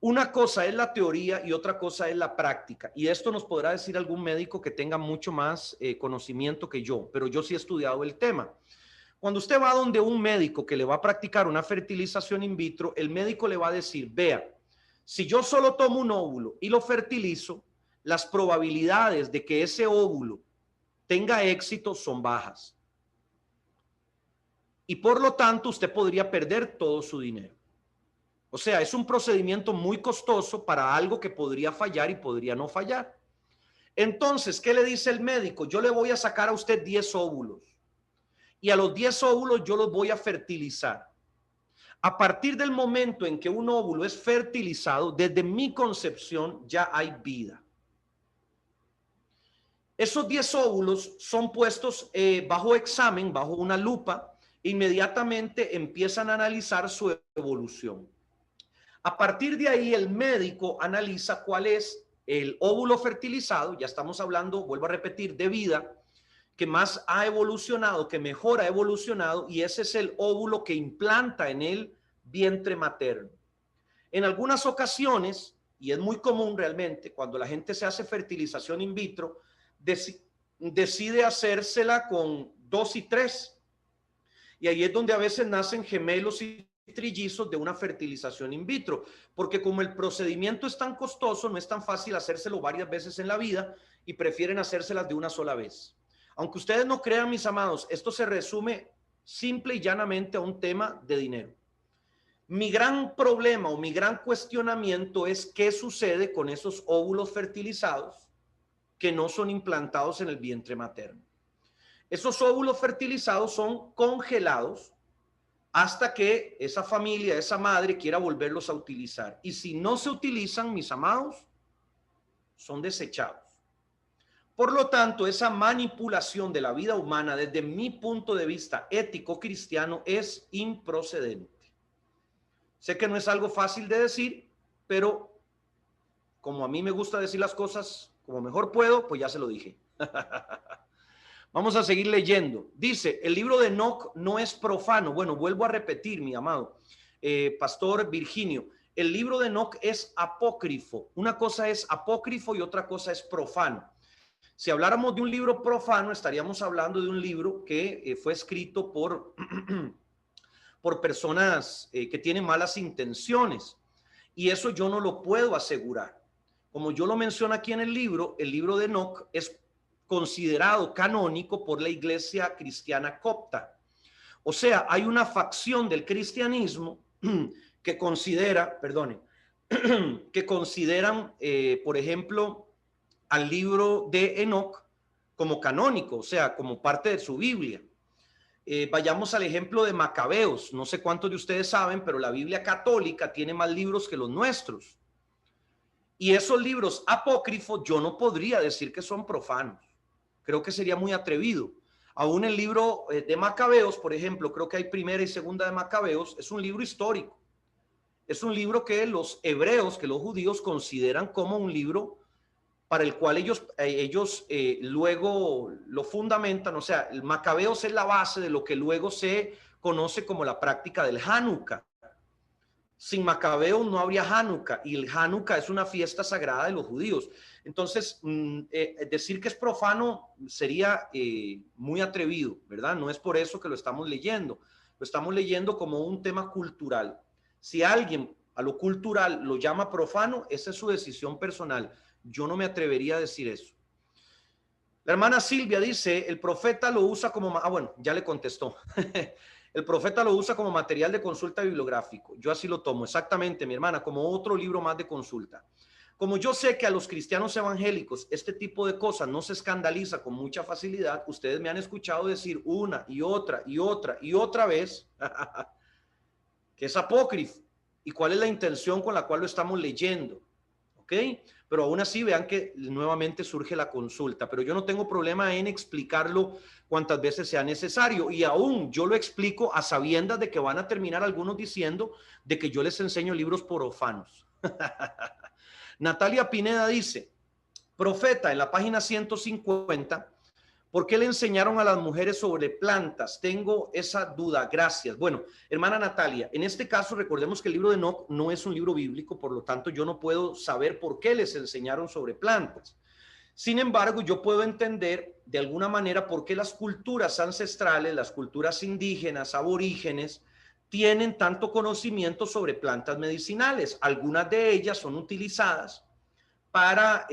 una cosa es la teoría y otra cosa es la práctica. Y esto nos podrá decir algún médico que tenga mucho más conocimiento que yo, pero yo sí he estudiado el tema. Cuando usted va donde un médico que le va a practicar una fertilización in vitro, el médico le va a decir, vea, si yo solo tomo un óvulo y lo fertilizo, las probabilidades de que ese óvulo tenga éxito son bajas. Y por lo tanto, usted podría perder todo su dinero. O sea, es un procedimiento muy costoso para algo que podría fallar y podría no fallar. Entonces, ¿qué le dice el médico? Yo le voy a sacar a usted 10 óvulos. Y a los 10 óvulos yo los voy a fertilizar. A partir del momento en que un óvulo es fertilizado, desde mi concepción ya hay vida. Esos 10 óvulos son puestos bajo examen, bajo una lupa, inmediatamente empiezan a analizar su evolución. A partir de ahí, el médico analiza cuál es el óvulo fertilizado, ya estamos hablando, vuelvo a repetir, de vida, que más ha evolucionado, que mejor ha evolucionado, y ese es el óvulo que implanta en el vientre materno. En algunas ocasiones, y es muy común realmente, cuando la gente se hace fertilización in vitro, decide hacérsela con 2 y 3. Y ahí es donde a veces nacen gemelos y trillizos de una fertilización in vitro, porque como el procedimiento es tan costoso, no es tan fácil hacérselo varias veces en la vida y prefieren hacérselas de una sola vez. Aunque ustedes no crean, mis amados, esto se resume simple y llanamente a un tema de dinero. Mi gran problema o mi gran cuestionamiento es qué sucede con esos óvulos fertilizados que no son implantados en el vientre materno. Esos óvulos fertilizados son congelados hasta que esa familia, esa madre quiera volverlos a utilizar. Y si no se utilizan, mis amados, son desechados. Por lo tanto, esa manipulación de la vida humana desde mi punto de vista ético cristiano es improcedente. Sé que no es algo fácil de decir, pero como a mí me gusta decir las cosas como mejor puedo, pues ya se lo dije. Vamos a seguir leyendo. Dice, el libro de Enoc no es profano. Bueno, vuelvo a repetir, mi amado pastor Virginio. El libro de Enoc es apócrifo. Una cosa es apócrifo y otra cosa es profano. Si habláramos de un libro profano, estaríamos hablando de un libro que fue escrito por, por personas que tienen malas intenciones. Y eso yo no lo puedo asegurar. Como yo lo menciono aquí en el libro de Enoc es considerado canónico por la iglesia cristiana copta. O sea, hay una facción del cristianismo que considera, perdonen, que consideran, por ejemplo, al libro de Enoc como canónico, o sea, como parte de su Biblia. Vayamos al ejemplo de Macabeos. No sé cuántos de ustedes saben, pero la Biblia católica tiene más libros que los nuestros. Y esos libros apócrifos yo no podría decir que son profanos. Creo que sería muy atrevido. Aún el libro de Macabeos, por ejemplo, creo que hay primera y segunda de Macabeos, es un libro histórico. Es un libro que los hebreos, que los judíos consideran como un libro para el cual ellos luego lo fundamentan. O sea, el Macabeos es la base de lo que luego se conoce como la práctica del Hanukkah. Sin Macabeos no habría Hanukkah, y el Hanukkah es una fiesta sagrada de los judíos. Entonces, decir que es profano sería muy atrevido, ¿verdad? No es por eso que lo estamos leyendo. Lo estamos leyendo como un tema cultural. Si alguien a lo cultural lo llama profano, esa es su decisión personal. Yo no me atrevería a decir eso. La hermana Silvia dice, el profeta lo usa como... Ah, bueno, ya le contestó. El profeta lo usa como material de consulta bibliográfico. Yo así lo tomo, exactamente, mi hermana, como otro libro más de consulta. Como yo sé que a los cristianos evangélicos este tipo de cosas no se escandaliza con mucha facilidad, ustedes me han escuchado decir una y otra y otra y otra vez que es apócrifo y cuál es la intención con la cual lo estamos leyendo. ¿Ok? Pero aún así vean que nuevamente surge la consulta, pero yo no tengo problema en explicarlo cuantas veces sea necesario, y aún yo lo explico a sabiendas de que van a terminar algunos diciendo de que yo les enseño libros profanos. Natalia Pineda dice, profeta, en la página 150, ¿por qué le enseñaron a las mujeres sobre plantas? Tengo esa duda, gracias. Bueno, hermana Natalia, en este caso recordemos que el libro de Enoc no es un libro bíblico, por lo tanto yo no puedo saber por qué les enseñaron sobre plantas. Sin embargo, yo puedo entender de alguna manera por qué las culturas ancestrales, las culturas indígenas, aborígenes, tienen tanto conocimiento sobre plantas medicinales. Algunas de ellas son utilizadas para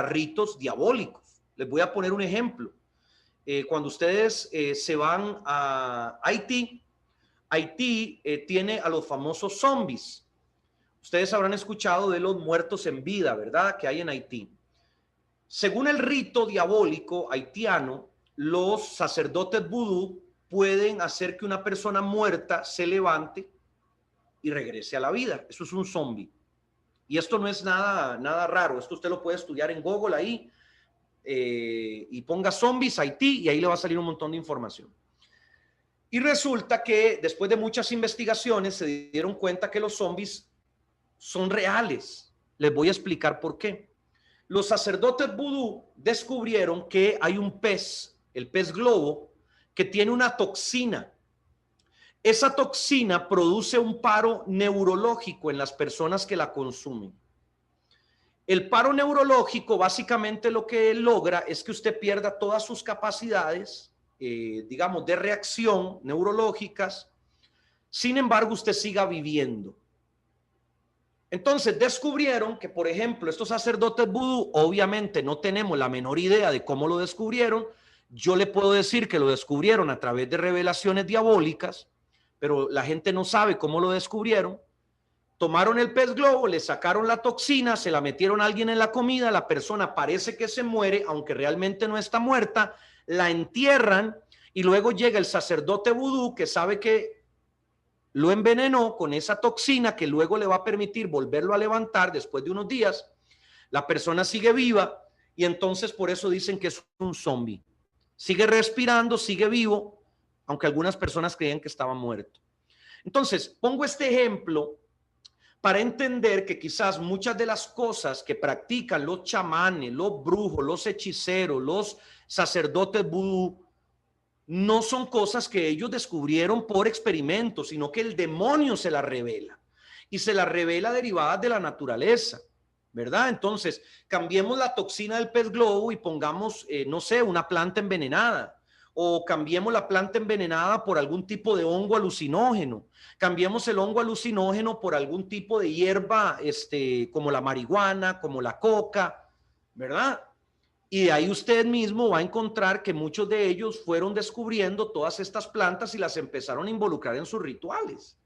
ritos diabólicos. Les voy a poner un ejemplo. Cuando ustedes se van a Haití, Haití tiene a los famosos zombies. Ustedes habrán escuchado de los muertos en vida, ¿verdad? Que hay en Haití. Según el rito diabólico haitiano, los sacerdotes vudú pueden hacer que una persona muerta se levante y regrese a la vida. Eso es un zombie. Y esto no es nada raro. Esto usted lo puede estudiar en Google ahí y ponga zombies Haití y ahí le va a salir un montón de información. Y resulta que después de muchas investigaciones se dieron cuenta que los zombies son reales. Les voy a explicar por qué. Los sacerdotes vudú descubrieron que hay un pez, el pez globo, que tiene una toxina. Esa toxina produce un paro neurológico en las personas que la consumen. El paro neurológico básicamente lo que logra es que usted pierda todas sus capacidades, digamos, de reacción neurológicas. Sin embargo, usted siga viviendo. Entonces descubrieron que, por ejemplo, estos sacerdotes vudú, obviamente no tenemos la menor idea de cómo lo descubrieron. Yo le puedo decir que lo descubrieron a través de revelaciones diabólicas, pero la gente no sabe cómo lo descubrieron. Tomaron el pez globo, le sacaron la toxina, se la metieron a alguien en la comida, la persona parece que se muere, aunque realmente no está muerta, la entierran y luego llega el sacerdote vudú que sabe que lo envenenó con esa toxina que luego le va a permitir volverlo a levantar después de unos días. La persona sigue viva y entonces por eso dicen que es un zombie. Sigue respirando, sigue vivo, aunque algunas personas creían que estaba muerto. Entonces, pongo este ejemplo para entender que quizás muchas de las cosas que practican los chamanes, los brujos, los hechiceros, los sacerdotes vudú, no son cosas que ellos descubrieron por experimento, sino que el demonio se las revela y se las revela derivadas de la naturaleza, ¿verdad? Entonces, cambiemos la toxina del pez globo y pongamos, no sé, una planta envenenada, o cambiemos la planta envenenada por algún tipo de hongo alucinógeno, cambiemos el hongo alucinógeno por algún tipo de hierba, como la marihuana, como la coca, ¿verdad? Y de ahí usted mismo va a encontrar que muchos de ellos fueron descubriendo todas estas plantas y las empezaron a involucrar en sus rituales.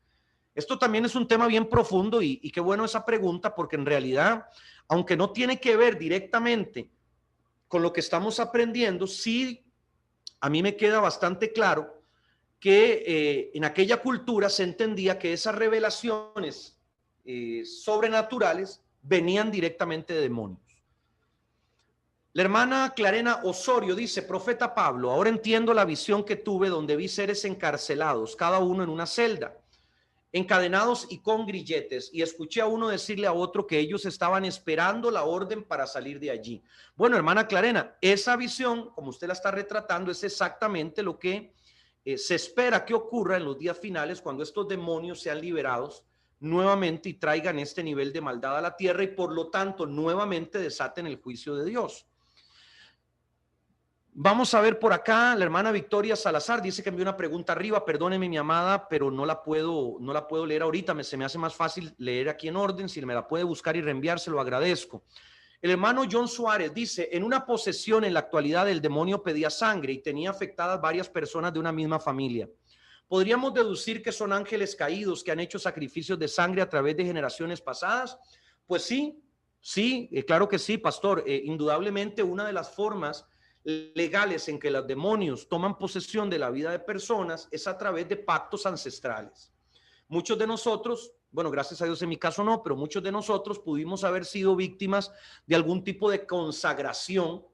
Esto también es un tema bien profundo y qué bueno esa pregunta, porque en realidad, aunque no tiene que ver directamente con lo que estamos aprendiendo, sí, a mí me queda bastante claro que en aquella cultura se entendía que esas revelaciones sobrenaturales venían directamente de demonios. La hermana Clarena Osorio dice: profeta Pablo, ahora entiendo la visión que tuve donde vi seres encarcelados, cada uno en una celda, encadenados y con grilletes, y escuché a uno decirle a otro que ellos estaban esperando la orden para salir de allí. Bueno, hermana Clarena, esa visión, como usted la está retratando, es exactamente lo que se espera que ocurra en los días finales, cuando estos demonios sean liberados nuevamente y traigan este nivel de maldad a la tierra y por lo tanto nuevamente desaten el juicio de Dios. Vamos a ver por acá, la hermana Victoria Salazar dice que envió una pregunta arriba. Perdóneme, mi amada, pero no la puedo leer ahorita. Se me hace más fácil leer aquí en orden. Si me la puede buscar y reenviar, se lo agradezco. El hermano John Suárez dice: en una posesión en la actualidad el demonio pedía sangre y tenía afectadas varias personas de una misma familia. ¿Podríamos deducir que son ángeles caídos que han hecho sacrificios de sangre a través de generaciones pasadas? Pues sí, claro que sí, pastor. Indudablemente una de las formas legales en que los demonios toman posesión de la vida de personas es a través de pactos ancestrales. Muchos de nosotros, bueno, gracias a Dios en mi caso no, pero muchos de nosotros pudimos haber sido víctimas de algún tipo de consagración,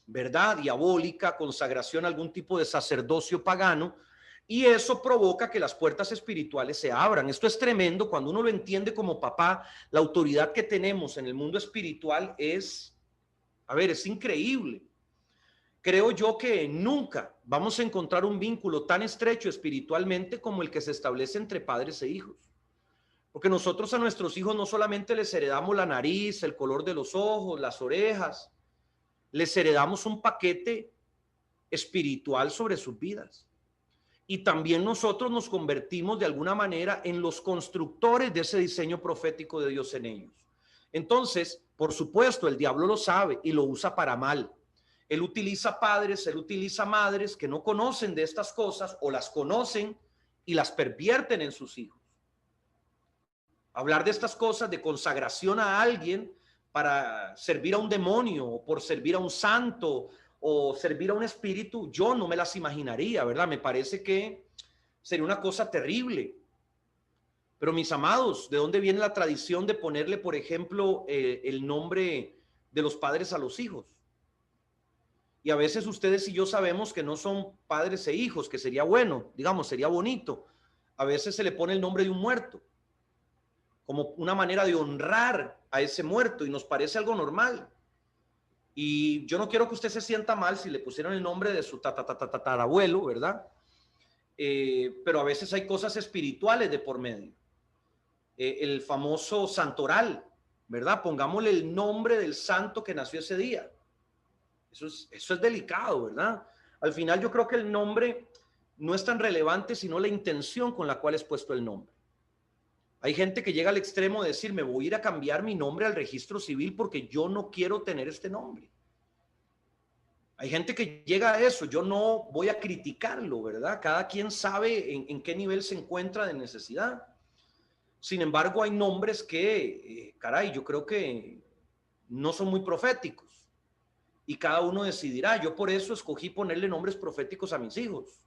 ¿verdad? Diabólica, consagración a algún tipo de sacerdocio pagano, y eso provoca que las puertas espirituales se abran. Esto es tremendo cuando uno lo entiende como papá. La autoridad que tenemos en el mundo espiritual es increíble. Creo yo que nunca vamos a encontrar un vínculo tan estrecho espiritualmente como el que se establece entre padres e hijos. Porque nosotros a nuestros hijos no solamente les heredamos la nariz, el color de los ojos, las orejas, les heredamos un paquete espiritual sobre sus vidas. Y también nosotros nos convertimos de alguna manera en los constructores de ese diseño profético de Dios en ellos. Entonces, por supuesto, el diablo lo sabe y lo usa para mal. Él utiliza padres, él utiliza madres que no conocen de estas cosas o las conocen y las pervierten en sus hijos. Hablar de estas cosas, de consagración a alguien para servir a un demonio o por servir a un santo o servir a un espíritu, yo no me las imaginaría, ¿verdad? Me parece que sería una cosa terrible. Pero mis amados, ¿de dónde viene la tradición de ponerle, por ejemplo, el nombre de los padres a los hijos? Y a veces ustedes y yo sabemos que no son padres e hijos, que sería bueno, digamos, sería bonito. A veces se le pone el nombre de un muerto, como una manera de honrar a ese muerto, y nos parece algo normal. Y yo no quiero que usted se sienta mal si le pusieron el nombre de su tatarabuelo, ¿verdad? Pero a veces hay cosas espirituales de por medio. El famoso santoral, ¿verdad? Pongámosle el nombre del santo que nació ese día. Eso es delicado, ¿verdad? Al final yo creo que el nombre no es tan relevante, sino la intención con la cual es puesto el nombre. Hay gente que llega al extremo de decir, me voy a ir a cambiar mi nombre al registro civil porque yo no quiero tener este nombre. Hay gente que llega a eso, yo no voy a criticarlo, ¿verdad? Cada quien sabe en qué nivel se encuentra de necesidad. Sin embargo, hay nombres que, caray, yo creo que no son muy proféticos. Y cada uno decidirá. Yo por eso escogí ponerle nombres proféticos a mis hijos.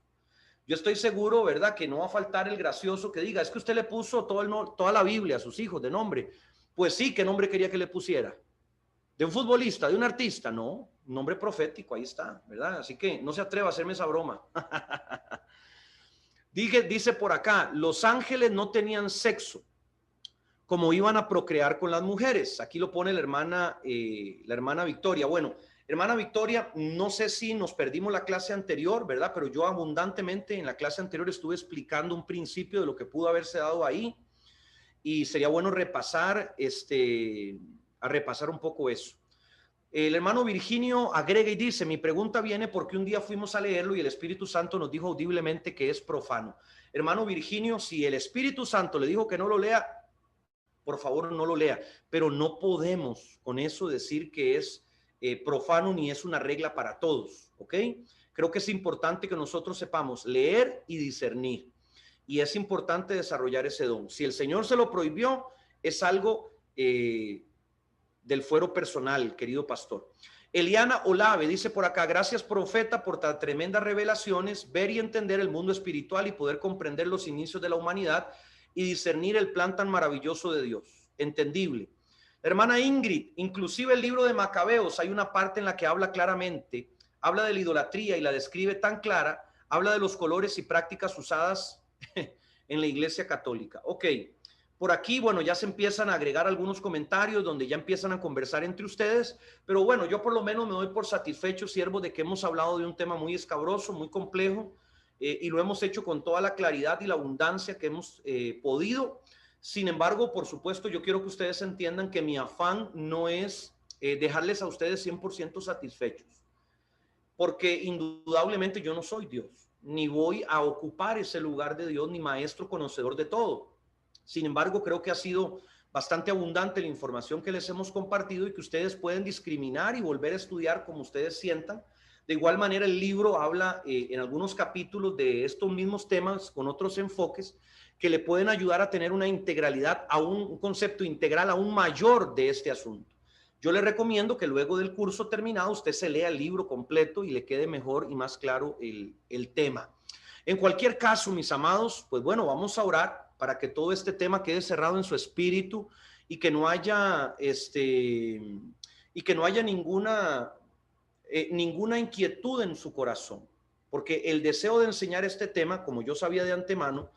Yo estoy seguro, ¿verdad?, que no va a faltar el gracioso que diga, es que usted le puso toda la Biblia a sus hijos de nombre. Pues sí, ¿qué nombre quería que le pusiera? ¿De un futbolista, de un artista? No, nombre profético, ahí está, ¿verdad? Así que no se atreva a hacerme esa broma. Dice por acá, los ángeles no tenían sexo, como iban a procrear con las mujeres. Aquí lo pone la hermana Victoria. Bueno, hermana Victoria, no sé si nos perdimos la clase anterior, ¿verdad? Pero yo abundantemente en la clase anterior estuve explicando un principio de lo que pudo haberse dado ahí, y sería bueno repasar, a repasar un poco eso. El hermano Virginio agrega y dice, mi pregunta viene porque un día fuimos a leerlo y el Espíritu Santo nos dijo audiblemente que es profano. Hermano Virginio, si el Espíritu Santo le dijo que no lo lea, por favor no lo lea, pero no podemos con eso decir que es profano ni es una regla para todos, ¿ok? Creo que es importante que nosotros sepamos leer y discernir, y es importante desarrollar ese don. Si el Señor se lo prohibió, es algo del fuero personal, querido pastor. Eliana Olave dice por acá, gracias profeta por tan tremendas revelaciones, ver y entender el mundo espiritual y poder comprender los inicios de la humanidad y discernir el plan tan maravilloso de Dios. Entendible. Hermana Ingrid, inclusive el libro de Macabeos, hay una parte en la que habla claramente, habla de la idolatría y la describe tan clara, habla de los colores y prácticas usadas en la Iglesia Católica. Ok, por aquí, bueno, ya se empiezan a agregar algunos comentarios donde ya empiezan a conversar entre ustedes, pero bueno, yo por lo menos me doy por satisfecho, siervo, de que hemos hablado de un tema muy escabroso, muy complejo, y lo hemos hecho con toda la claridad y la abundancia que hemos podido. Sin embargo, por supuesto, yo quiero que ustedes entiendan que mi afán no es dejarles a ustedes 100% satisfechos, porque indudablemente yo no soy Dios, ni voy a ocupar ese lugar de Dios, ni maestro conocedor de todo. Sin embargo, creo que ha sido bastante abundante la información que les hemos compartido y que ustedes pueden discriminar y volver a estudiar como ustedes sientan. De igual manera, el libro habla en algunos capítulos de estos mismos temas con otros enfoques que le pueden ayudar a tener una integralidad, a un concepto integral aún mayor de este asunto. Yo le recomiendo que luego del curso terminado usted se lea el libro completo y le quede mejor y más claro el tema. En cualquier caso, mis amados, pues bueno, vamos a orar para que todo este tema quede cerrado en su espíritu y que no haya ninguna inquietud en su corazón, porque el deseo de enseñar este tema, como yo sabía de antemano,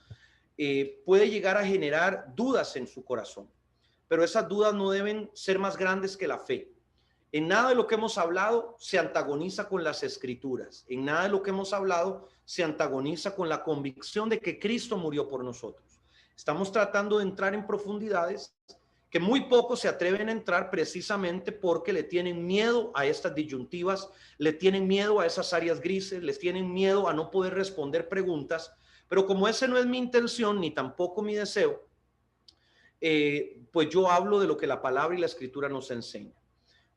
puede llegar a generar dudas en su corazón, pero esas dudas no deben ser más grandes que la fe. En nada de lo que hemos hablado se antagoniza con las escrituras, en nada de lo que hemos hablado se antagoniza con la convicción de que Cristo murió por nosotros. Estamos tratando de entrar en profundidades que muy pocos se atreven a entrar precisamente porque le tienen miedo a estas disyuntivas, le tienen miedo a esas áreas grises, les tienen miedo a no poder responder preguntas, pero como ese no es mi intención ni tampoco mi deseo, pues yo hablo de lo que la palabra y la escritura nos enseña.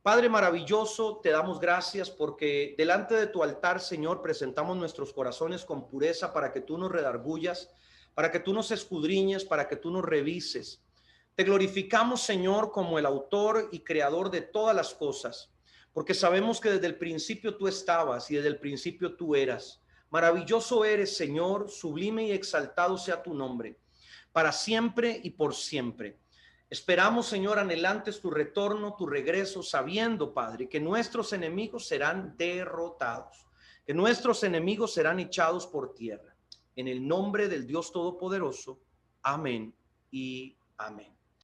Padre maravilloso, te damos gracias porque delante de tu altar, Señor, presentamos nuestros corazones con pureza para que tú nos redargullas, para que tú nos escudriñes, para que tú nos revises. Te glorificamos, Señor, como el autor y creador de todas las cosas, porque sabemos que desde el principio tú estabas y desde el principio tú eras. Maravilloso eres, Señor, sublime y exaltado sea tu nombre, para siempre y por siempre. Esperamos, Señor, anhelantes tu retorno, tu regreso, sabiendo, Padre, que nuestros enemigos serán derrotados, que nuestros enemigos serán echados por tierra. En el nombre del Dios Todopoderoso. Amén y amén.